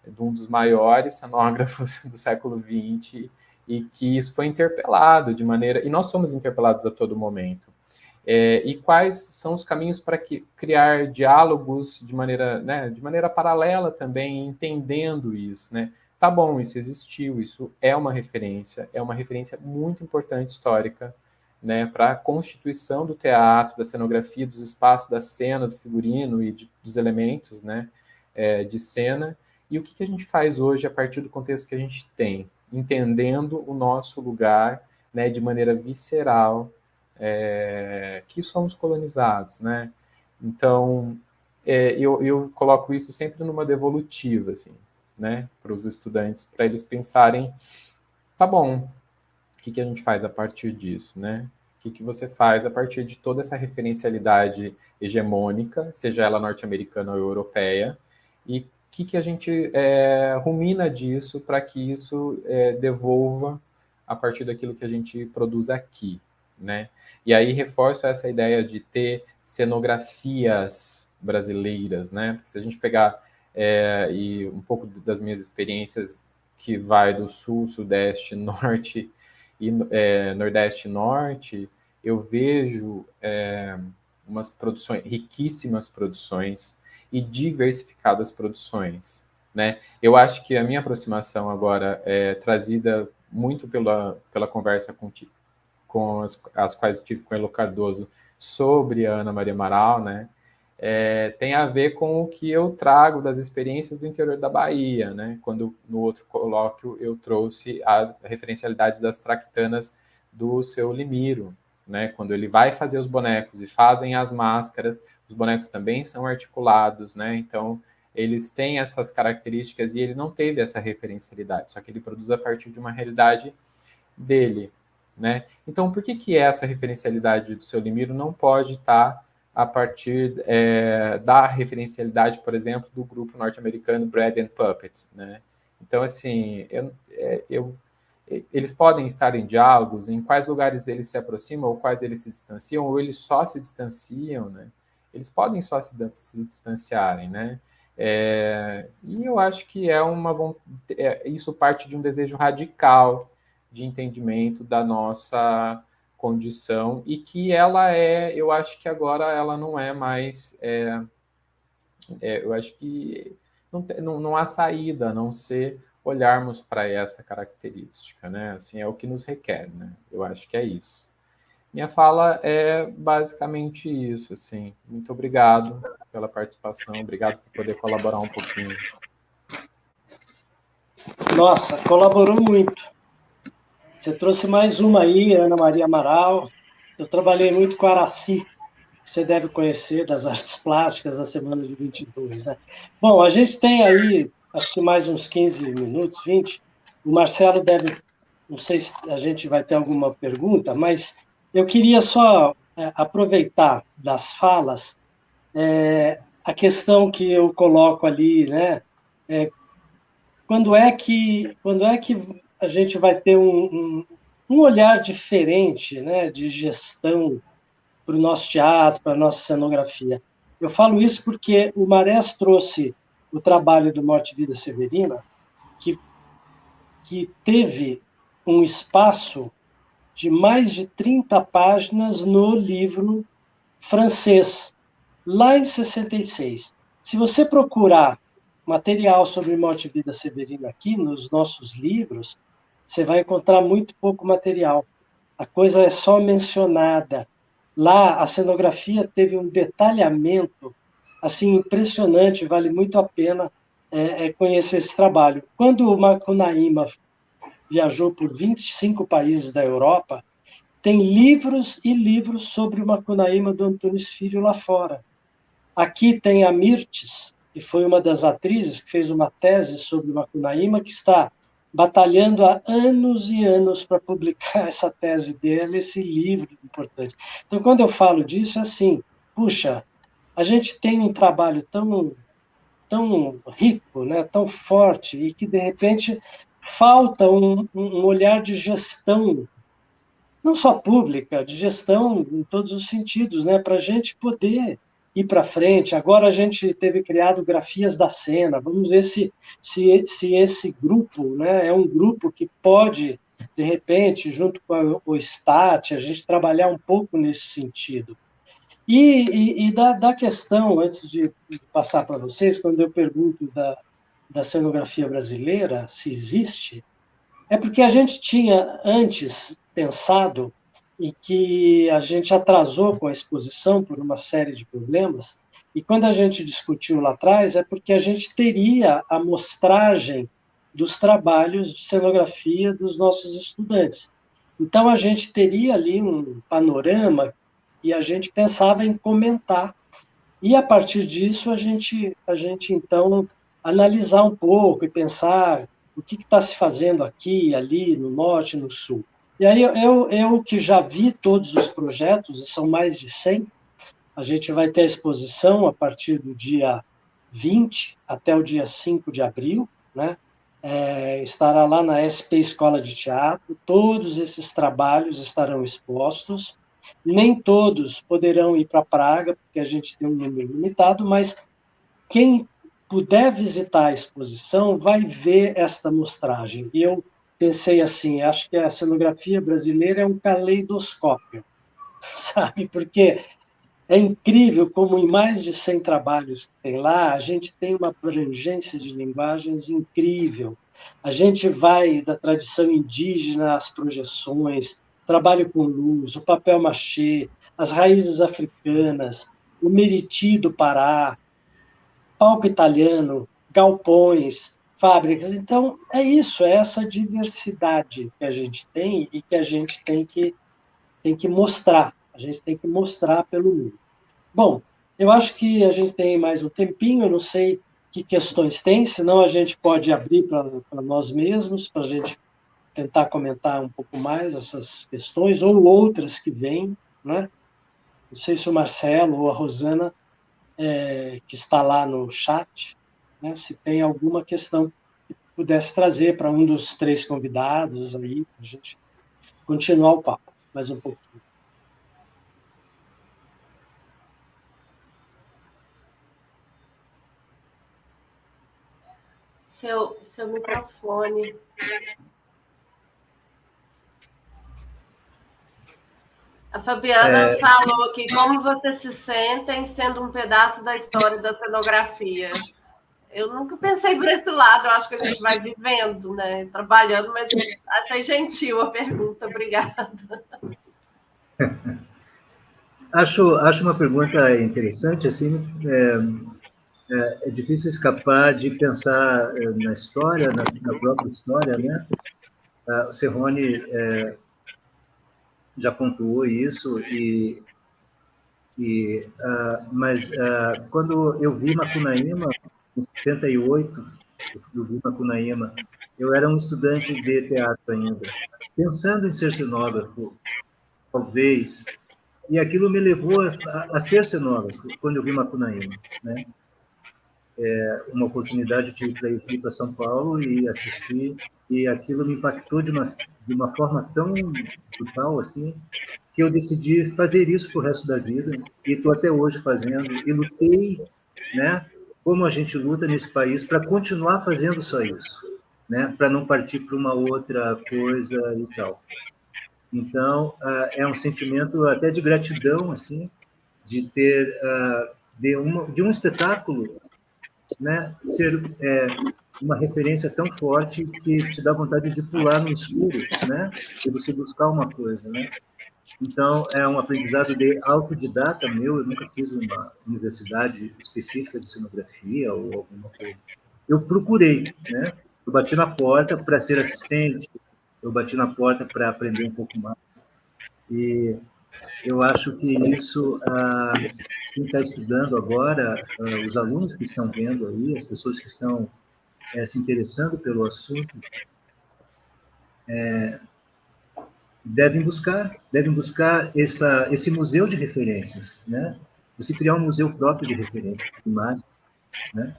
de um dos maiores cenógrafos do século XX e que isso foi interpelado de maneira... E nós somos interpelados a todo momento. E quais são os caminhos para criar diálogos de maneira paralela também, entendendo isso, né? Tá bom, isso existiu, isso é uma referência muito importante histórica, né, para a constituição do teatro, da cenografia, dos espaços da cena, do figurino e dos elementos, né, de cena. E o que a gente faz hoje a partir do contexto que a gente tem, entendendo o nosso lugar, né, de maneira visceral, que somos colonizados, né? Então, eu coloco isso sempre numa devolutiva, assim, né, para os estudantes, para eles pensarem, tá bom, o que a gente faz a partir disso, né? O que você faz a partir de toda essa referencialidade hegemônica, seja ela norte-americana ou europeia, e o que a gente rumina disso para que isso devolva a partir daquilo que a gente produz aqui, né? E aí reforço essa ideia de ter cenografias brasileiras, né? Porque se a gente pegar e um pouco das minhas experiências que vai do sul, sudeste, norte e nordeste e norte, eu vejo umas produções, riquíssimas produções e diversificadas produções, né? Eu acho que a minha aproximação agora é trazida muito pela conversa com as quais tive com o Elo Cardoso sobre a Ana Maria Amaral, né? Tem a ver com o que eu trago das experiências do interior da Bahia, né? Quando no outro colóquio eu trouxe as referencialidades das traquitanas do seu Limiro, né? Quando ele vai fazer os bonecos e fazem as máscaras, os bonecos também são articulados, né? Então eles têm essas características e ele não teve essa referencialidade, só que ele produz a partir de uma realidade dele. né? Então, por que essa referencialidade do seu Limiro não pode estar a partir da referencialidade, por exemplo, do grupo norte-americano Bread and Puppets, né? Então, assim, eles podem estar em diálogos, em quais lugares eles se aproximam, ou quais eles se distanciam, ou eles só se distanciam, né? Eles podem só se distanciarem, né? E eu acho que isso parte de um desejo radical de entendimento da nossa condição, e que eu acho que agora ela não é mais, eu acho que não há saída, a não ser olharmos para essa característica, né? Assim, é o que nos requer, né? Eu acho que é isso. Minha fala é basicamente isso, assim. Muito obrigado pela participação, obrigado por poder colaborar um pouquinho. Nossa, colaborou muito. Você trouxe mais uma aí, Ana Maria Amaral. Eu trabalhei muito com a Araci, que você deve conhecer, das artes plásticas, da semana de 22, né? Bom, a gente tem aí, acho que mais uns 15 minutos, 20. O Marcelo deve, não sei se a gente vai ter alguma pergunta, mas eu queria só aproveitar das falas a questão que eu coloco ali, né? Quando é que a gente vai ter um olhar diferente, né, de gestão para o nosso teatro, para a nossa cenografia? Eu falo isso porque o Marés trouxe o trabalho do Morte e Vida Severina, que teve um espaço de mais de 30 páginas no livro francês, lá em 66. Se você procurar material sobre Morte e Vida Severina aqui, nos nossos livros, você vai encontrar muito pouco material. A coisa é só mencionada. Lá, a cenografia teve um detalhamento assim impressionante, vale muito a pena conhecer esse trabalho. Quando o Macunaíma viajou por 25 países da Europa, tem livros e livros sobre o Macunaíma do Antunes Filho lá fora. Aqui tem a Mirtes, que foi uma das atrizes que fez uma tese sobre o Macunaíma, que está batalhando há anos e anos para publicar essa tese dele, esse livro importante. Então, quando eu falo disso, é assim, puxa, a gente tem um trabalho tão rico, né, tão forte, e que, de repente, falta um olhar de gestão, não só pública, de gestão em todos os sentidos, né, para a gente poder ir para frente. Agora a gente teve criado Grafias da Cena. Vamos ver se esse grupo, né, é um grupo que pode, de repente, junto com o STAT, a gente trabalhar um pouco nesse sentido. E da questão, antes de passar para vocês, quando eu pergunto da cenografia brasileira, se existe, é porque a gente tinha antes pensado e que a gente atrasou com a exposição por uma série de problemas, e quando a gente discutiu lá atrás, é porque a gente teria a mostragem dos trabalhos de cenografia dos nossos estudantes. Então, a gente teria ali um panorama e a gente pensava em comentar. E, a partir disso, a gente então, analisar um pouco e pensar o que está se fazendo aqui, ali, no norte, no sul. E aí, eu que já vi todos os projetos, são mais de 100, a gente vai ter a exposição a partir do dia 20 até o dia 5 de abril, né? Estará lá na SP Escola de Teatro, todos esses trabalhos estarão expostos, nem todos poderão ir para Praga, porque a gente tem um número limitado, mas quem puder visitar a exposição vai ver esta mostragem. E eu pensei assim, acho que a cenografia brasileira é um caleidoscópio, sabe? Porque é incrível como em mais de 100 trabalhos que tem lá, a gente tem uma abrangência de linguagens incrível. A gente vai da tradição indígena às projeções, trabalho com luz, o papel machê, as raízes africanas, o meriti do Pará, palco italiano, galpões, fábricas. Então, é isso, é essa diversidade que a gente tem e que a gente tem que mostrar. A gente tem que mostrar pelo mundo. Bom, eu acho que a gente tem mais um tempinho, eu não sei que questões tem, senão a gente pode abrir para nós mesmos, para a gente tentar comentar um pouco mais essas questões, ou outras que vêm, né? Não sei se o Marcelo ou a Rosana, que está lá no chat, né, se tem alguma questão que pudesse trazer para um dos 3 convidados aí, para a gente continuar o papo mais um pouquinho. Seu microfone. A Fabiana falou que como vocês se sentem sendo um pedaço da história da cenografia. Eu nunca pensei por esse lado, eu acho que a gente vai vivendo, né? Trabalhando, mas achei gentil a pergunta, obrigada. Acho uma pergunta interessante, assim, é difícil escapar de pensar na história, na própria história, né? O Cerrone já pontuou isso, mas quando eu vi Macunaíma, em 78, eu vi Macunaíma, eu era um estudante de teatro ainda, pensando em ser cenógrafo, talvez, e aquilo me levou a ser cenógrafo, quando eu vi Macunaíma, né? Uma oportunidade de ir para São Paulo e assistir, e aquilo me impactou de uma forma tão brutal, assim, que eu decidi fazer isso pro resto da vida, e estou até hoje fazendo, e lutei, né, como a gente luta nesse país, para continuar fazendo só isso, né, para não partir para uma outra coisa e tal. Então, é um sentimento até de gratidão, assim, de ter, de um espetáculo, né, ser uma referência tão forte que te dá vontade de pular no escuro, né, e você buscar uma coisa, né. Então, é um aprendizado de autodidata meu, eu nunca fiz uma universidade específica de cenografia ou alguma coisa. Eu procurei, né? Eu bati na porta para ser assistente, eu bati na porta para aprender um pouco mais. E eu acho que isso, quem está estudando agora, os alunos que estão vendo aí, as pessoas que estão se interessando pelo assunto, devem buscar esse museu de referências, né? Você criar um museu próprio de referências, de imagem, né?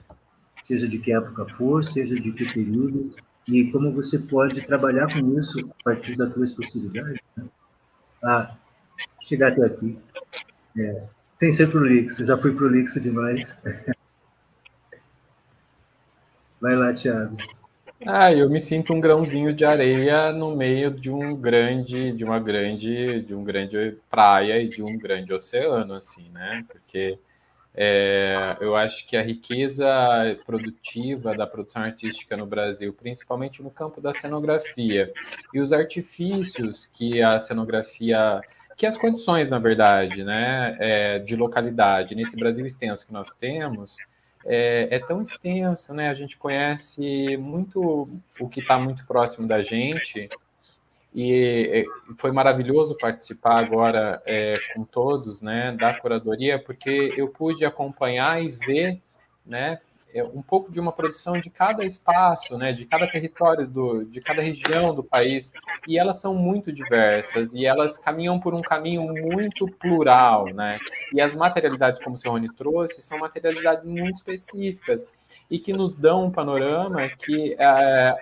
Seja de que época for, seja de que período, e como você pode trabalhar com isso a partir das suas possibilidades, né? Chegar até aqui, sem ser prolixo, já fui prolixo demais. Vai lá, Thiago. Eu me sinto um grãozinho de areia no meio de uma grande praia e de um grande oceano, assim, né? Porque eu acho que a riqueza produtiva da produção artística no Brasil, principalmente no campo da cenografia, e os artifícios que a cenografia, que as condições, na verdade, né, de localidade, nesse Brasil extenso que nós temos, é tão extenso, né? A gente conhece muito o que está muito próximo da gente, e foi maravilhoso participar agora com todos, né, da curadoria, porque eu pude acompanhar e ver, né, um pouco de uma produção de cada espaço, né, de cada território, de cada região do país, e elas são muito diversas, e elas caminham por um caminho muito plural, né, e as materialidades, como o seu Rony trouxe, são materialidades muito específicas, e que nos dão um panorama que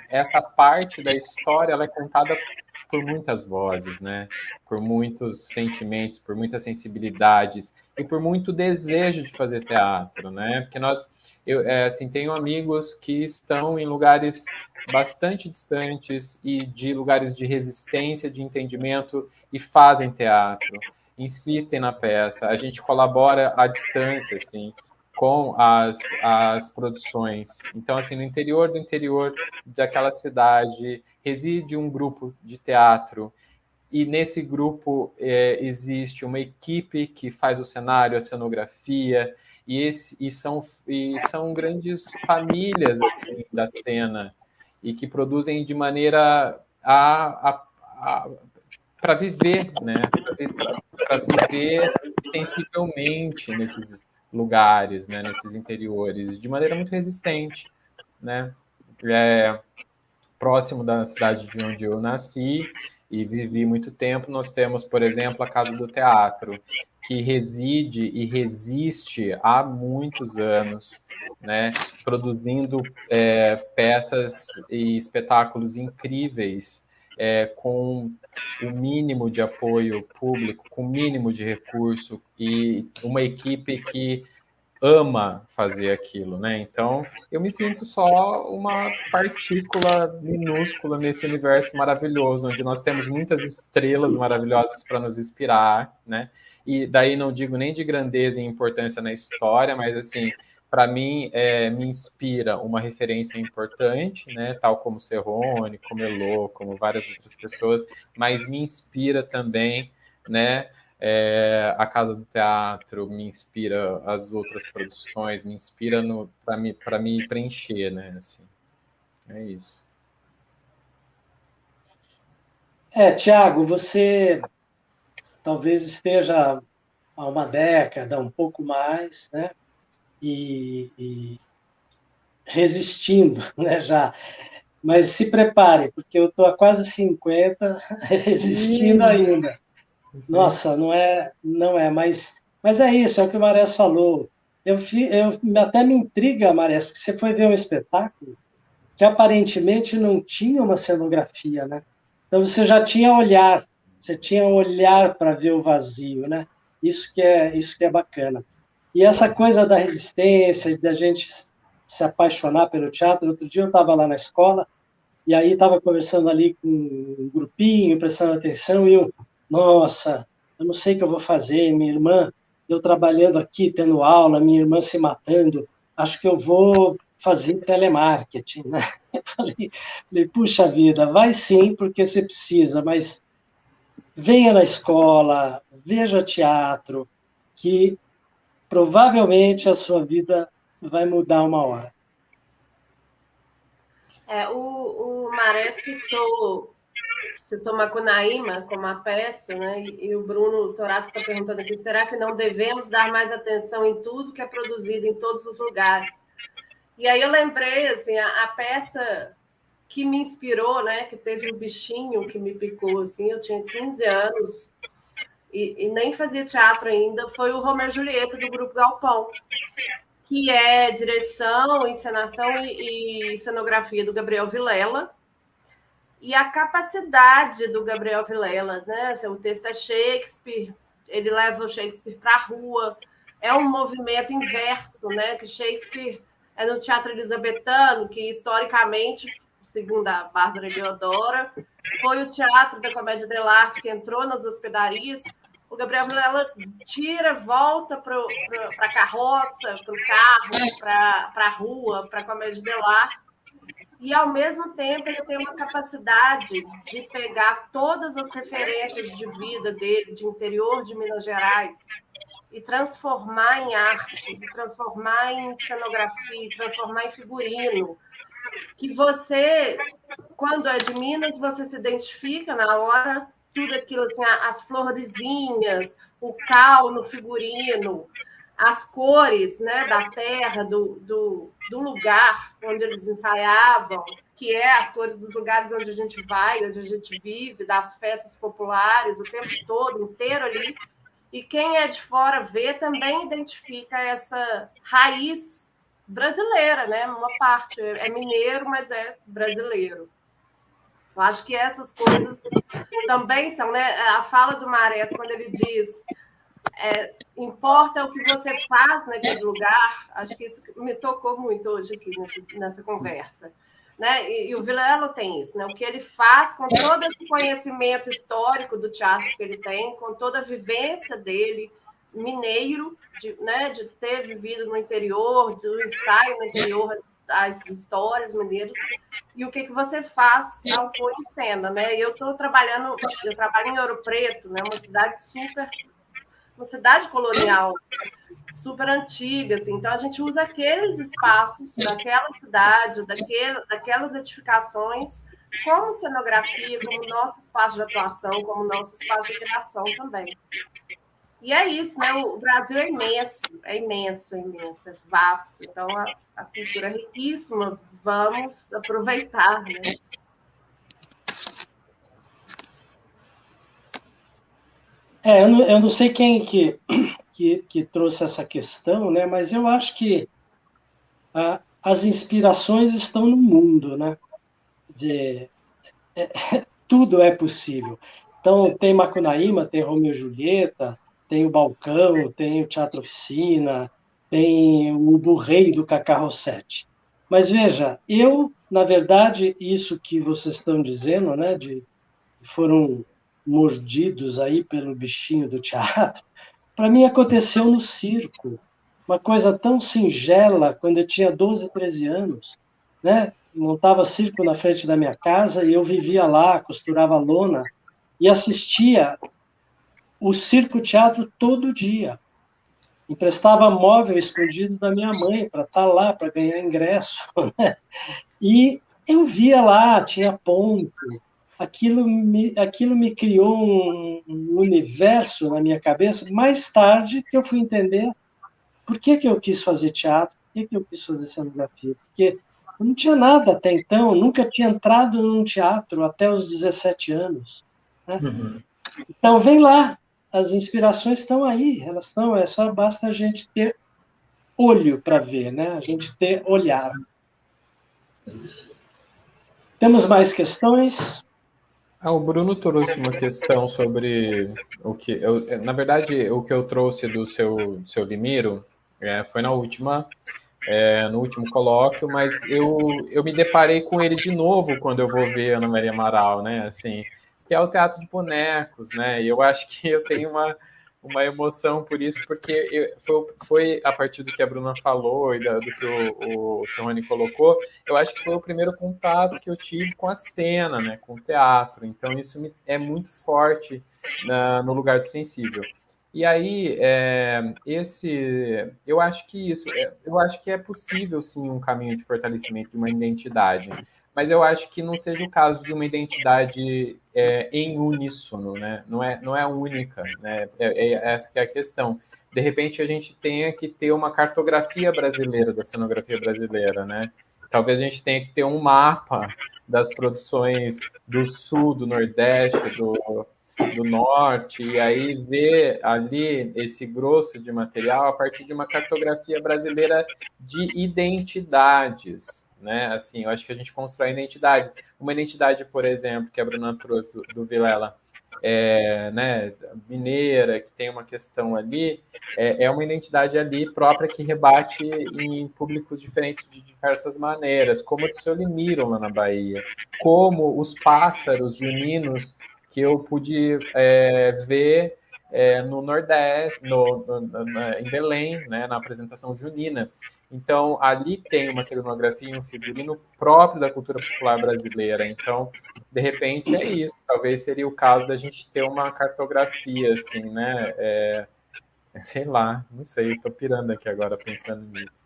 essa parte da história ela é contada por muitas vozes, né? Por muitos sentimentos, por muitas sensibilidades e por muito desejo de fazer teatro, né? Porque eu tenho amigos que estão em lugares bastante distantes e de lugares de resistência, de entendimento e fazem teatro, insistem na peça. A gente colabora à distância, assim, com as produções. Então, assim, no interior do interior daquela cidade, reside um grupo de teatro, e nesse grupo existe uma equipe que faz o cenário, a cenografia, e são grandes famílias assim, da cena, e que produzem de maneira para viver, né? Para viver sensivelmente nesses lugares, nesses interiores, de maneira muito resistente, né? próximo da cidade de onde eu nasci e vivi muito tempo, nós temos, por exemplo, a Casa do Teatro, que reside e resiste há muitos anos, né, produzindo peças e espetáculos incríveis, com o mínimo de apoio público, com o mínimo de recurso, e uma equipe que ama fazer aquilo, né? Então, eu me sinto só uma partícula minúscula nesse universo maravilhoso, onde nós temos muitas estrelas maravilhosas para nos inspirar, né? E daí não digo nem de grandeza e importância na história, mas assim, para mim, me inspira uma referência importante, né? Tal como Cerrone, como Elô, como várias outras pessoas, mas me inspira também, né? A Casa do Teatro me inspira, as outras produções me inspira para me preencher, né? Assim, é isso. Tiago, você talvez esteja há uma década, um pouco mais, né? E resistindo, né, já. Mas se prepare, porque eu estou há quase 50, resistindo ainda. Sim. Nossa, não é, mas é isso, é o que o Marés falou. Até me intriga, Marés, porque você foi ver um espetáculo que aparentemente não tinha uma cenografia, né? Então você já tinha olhar, você tinha olhar para ver o vazio, né? Isso que é bacana. E essa coisa da resistência, da gente se apaixonar pelo teatro. Outro dia eu estava lá na escola, e aí estava conversando ali com um grupinho, prestando atenção, e nossa, eu não sei o que eu vou fazer, minha irmã, eu trabalhando aqui, tendo aula, minha irmã se matando, acho que eu vou fazer telemarketing, né? Eu falei, puxa vida, vai sim, porque você precisa, mas venha na escola, veja teatro, que provavelmente a sua vida vai mudar uma hora. O Maré citou Macunaíma como a peça, né? E o Bruno Torato está perguntando aqui, será que não devemos dar mais atenção em tudo que é produzido em todos os lugares? E aí eu lembrei, assim, a peça que me inspirou, né? Que teve um bichinho que me picou, assim, eu tinha 15 anos e nem fazia teatro ainda, foi o Romeu e Julieta, do Grupo Galpão, que é direção, encenação e cenografia do Gabriel Vilela. E a capacidade do Gabriel Vilela, né? O texto é Shakespeare, ele leva o Shakespeare para a rua, é um movimento inverso, né? Que Shakespeare é no teatro elizabetano, que historicamente, segundo a Bárbara Leodora, foi o teatro da comédia dell'arte que entrou nas hospedarias. O Gabriel Vilela volta para a carroça, para o carro, para a rua, para a comédia dell'arte. E, ao mesmo tempo, ele tem uma capacidade de pegar todas as referências de vida dele, de interior de Minas Gerais, e transformar em arte, transformar em cenografia, transformar em figurino. Que você, quando é de Minas, você se identifica na hora, tudo aquilo, assim, as florezinhas, o cal no figurino, as cores, né, da terra, do lugar onde eles ensaiavam, que é as cores dos lugares onde a gente vai, onde a gente vive, das festas populares, o tempo todo, inteiro ali. E quem é de fora vê também identifica essa raiz brasileira, né? Uma parte é mineiro, mas é brasileiro. Eu acho que essas coisas também são, né? A fala do Marés, quando ele diz importa o que você faz naquele lugar, acho que isso me tocou muito hoje aqui nessa conversa. Né? E o Vilela tem isso, né? O que ele faz com todo esse conhecimento histórico do teatro que ele tem, com toda a vivência dele, mineiro, de ter vivido no interior, do ensaio no interior, as histórias mineiras, e o que você faz ao pôr em cena. Né? Eu trabalho em Ouro Preto, né? Uma cidade colonial super antiga, assim. Então a gente usa aqueles espaços daquela cidade, daquelas edificações como cenografia, como nosso espaço de atuação, como nosso espaço de criação também. E é isso, né? O Brasil é imenso, é vasto. Então a cultura é riquíssima, vamos aproveitar, né? Eu não sei quem que trouxe essa questão, né? Mas eu acho que as inspirações estão no mundo, né? Quer dizer, tudo é possível. Então, tem Macunaíma, tem Romeu e Julieta, tem o Balcão, tem o Teatro Oficina, tem o Burrei do Cacá Rossetti. Mas veja, na verdade, isso que vocês estão dizendo, né, foram mordidos aí pelo bichinho do teatro, para mim aconteceu no circo. Uma coisa tão singela, quando eu tinha 12, 13 anos, né? Montava circo na frente da minha casa e eu vivia lá, costurava lona e assistia o circo-teatro todo dia. Emprestava móvel escondido da minha mãe para estar lá, para ganhar ingresso. Né? E eu via lá, tinha ponto. Aquilo me criou um universo na minha cabeça. Mais tarde que eu fui entender por que eu quis fazer teatro, por que eu quis fazer cenografia. Porque eu não tinha nada até então, nunca tinha entrado num teatro até os 17 anos. Né? Uhum. Então, vem lá, as inspirações estão aí, elas estão, só basta a gente ter olho para ver, né? A gente ter olhar. Temos mais questões? O Bruno trouxe uma questão sobre o que na verdade, o que eu trouxe do seu Limiro foi no último colóquio, mas eu me deparei com ele de novo quando eu vou ver Ana Maria Amaral, né? Assim, que é o teatro de bonecos, né? E eu acho que eu tenho uma emoção por isso, porque foi a partir do que a Bruna falou e do que o Rony colocou, eu acho que foi o primeiro contato que eu tive com a cena, né, com o teatro. Então, isso é muito forte no lugar do sensível. E aí, eu acho que é possível, sim, um caminho de fortalecimento de uma identidade, mas eu acho que não seja o caso de uma identidade em uníssono, né? Não é única, né? Essa que é a questão. De repente, a gente tenha que ter uma cartografia brasileira da cenografia brasileira, né? Talvez a gente tenha que ter um mapa das produções do Sul, do Nordeste, do Norte, e aí ver ali esse grosso de material a partir de uma cartografia brasileira de identidades, né? Assim, eu acho que a gente constrói identidades. Uma identidade, por exemplo, que a Bruna trouxe do Vilela, né, mineira, que tem uma questão ali, é uma identidade ali própria que rebate em públicos diferentes de diversas maneiras, como o do seu Limiro lá na Bahia, como os pássaros juninos que eu pude ver no Nordeste, em Belém, né, na apresentação junina. Então, ali tem uma cenografia e um figurino próprio da cultura popular brasileira. Então, de repente, é isso. Talvez seria o caso da gente ter uma cartografia, assim, né? Sei lá, não sei, estou pirando aqui agora pensando nisso.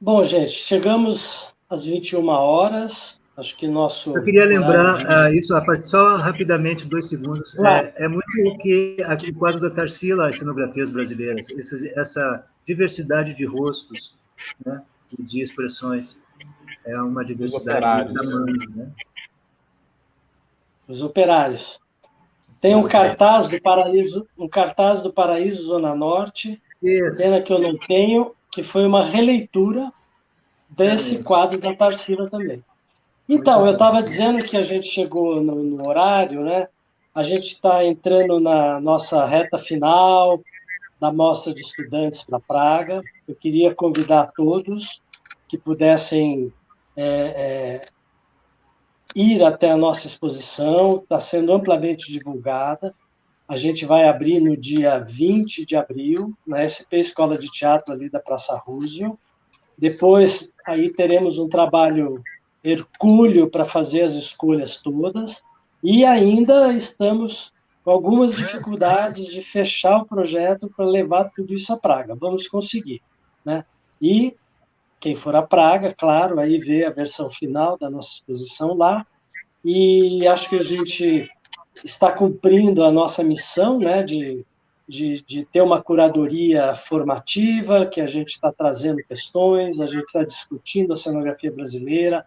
Bom, gente, chegamos às 21 horas. Acho que nosso. Eu queria lembrar isso, só rapidamente, 2 segundos. Claro. É muito o que aqui no quadro da Tarsila, as cenografias brasileiras, essa diversidade de rostos, né, e de expressões. É uma diversidade da mãe, né? Os operários. Tem um cartaz do Paraíso Zona Norte, pena que eu não tenho, que foi uma releitura desse quadro da Tarsila também. Então, eu estava dizendo que a gente chegou no horário, né? A gente está entrando na nossa reta final da Mostra de Estudantes para Praga. Eu queria convidar todos que pudessem ir até a nossa exposição, está sendo amplamente divulgada. A gente vai abrir no dia 20 de abril, na SP Escola de Teatro, ali da Praça Roosevelt. Depois, aí teremos um trabalho hercúleo para fazer as escolhas todas, e ainda estamos com algumas dificuldades de fechar o projeto para levar tudo isso a Praga. Vamos conseguir, né? E quem for a Praga, claro, aí vê a versão final da nossa exposição lá, e acho que a gente está cumprindo a nossa missão, né, de ter uma curadoria formativa, que a gente está trazendo questões, a gente está discutindo a cenografia brasileira,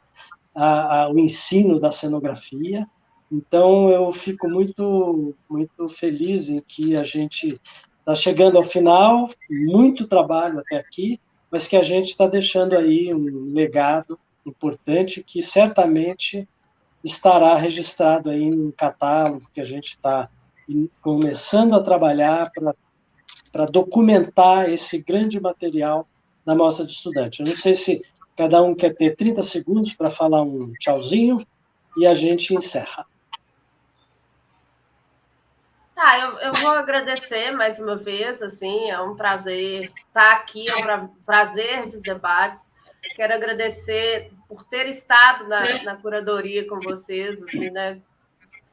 o ensino da cenografia, Então, eu fico muito, muito feliz em que a gente está chegando ao final, muito trabalho até aqui, mas que a gente está deixando aí um legado importante que certamente estará registrado aí no catálogo que a gente está começando a trabalhar para documentar esse grande material da mostra de estudante. Eu não sei se cada um quer ter 30 segundos para falar um tchauzinho e a gente encerra. Eu vou agradecer mais uma vez, assim, é um prazer estar aqui, é um prazer esses debates. Quero agradecer por ter estado na curadoria com vocês, assim, né?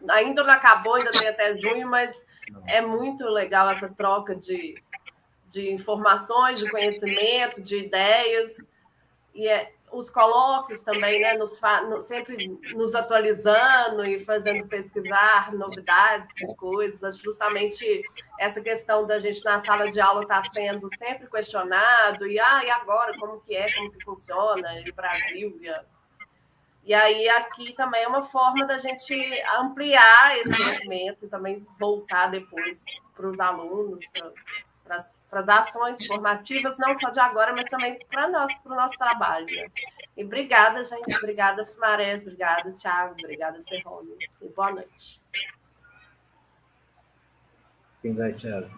Ainda não acabou, ainda tem até junho, mas é muito legal essa troca de informações, de conhecimento, de ideias, e os colóquios também, né, sempre nos atualizando e fazendo pesquisar novidades e coisas. Justamente essa questão da gente na sala de aula estar sendo sempre questionado, e agora, como que funciona no Brasil? E aí aqui também é uma forma da gente ampliar esse conhecimento e também voltar depois para os alunos, para as ações formativas, não só de agora, mas também para o nosso trabalho. Né? E obrigada, gente. Obrigada, Fimarés. Obrigada, Thiago. Obrigada, Serrone. E boa noite. Quem vai, Thiago?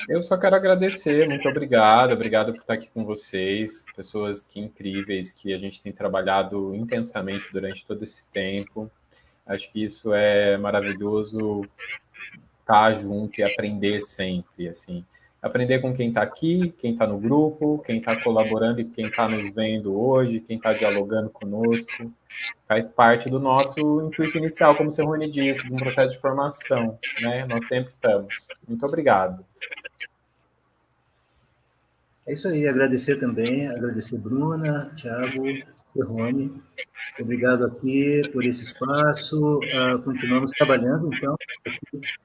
Eu só quero agradecer, muito obrigado por estar aqui com vocês, pessoas que incríveis, que a gente tem trabalhado intensamente durante todo esse tempo. Acho que isso é maravilhoso, estar junto e aprender sempre, assim. Aprender com quem está aqui, quem está no grupo, quem está colaborando e quem está nos vendo hoje, quem está dialogando conosco. Faz parte do nosso intuito inicial, como o seu Rony disse, de um processo de formação, né? Nós sempre estamos. Muito obrigado. É isso aí, agradecer também, agradecer Bruna, Thiago, Serrone. Obrigado aqui por esse espaço. Continuamos trabalhando, então,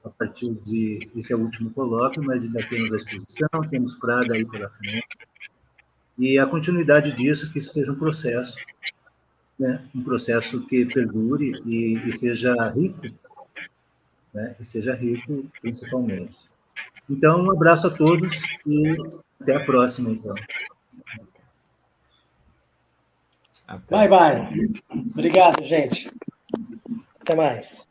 a partir de... Esse é o último colóquio, mas ainda temos a exposição, temos Praga aí pela frente. E a continuidade disso, que isso seja um processo, né? Um processo que perdure e seja rico, né? E seja rico, principalmente. Então, um abraço a todos e até a próxima, então. Bye, bye. Obrigado, gente. Até mais.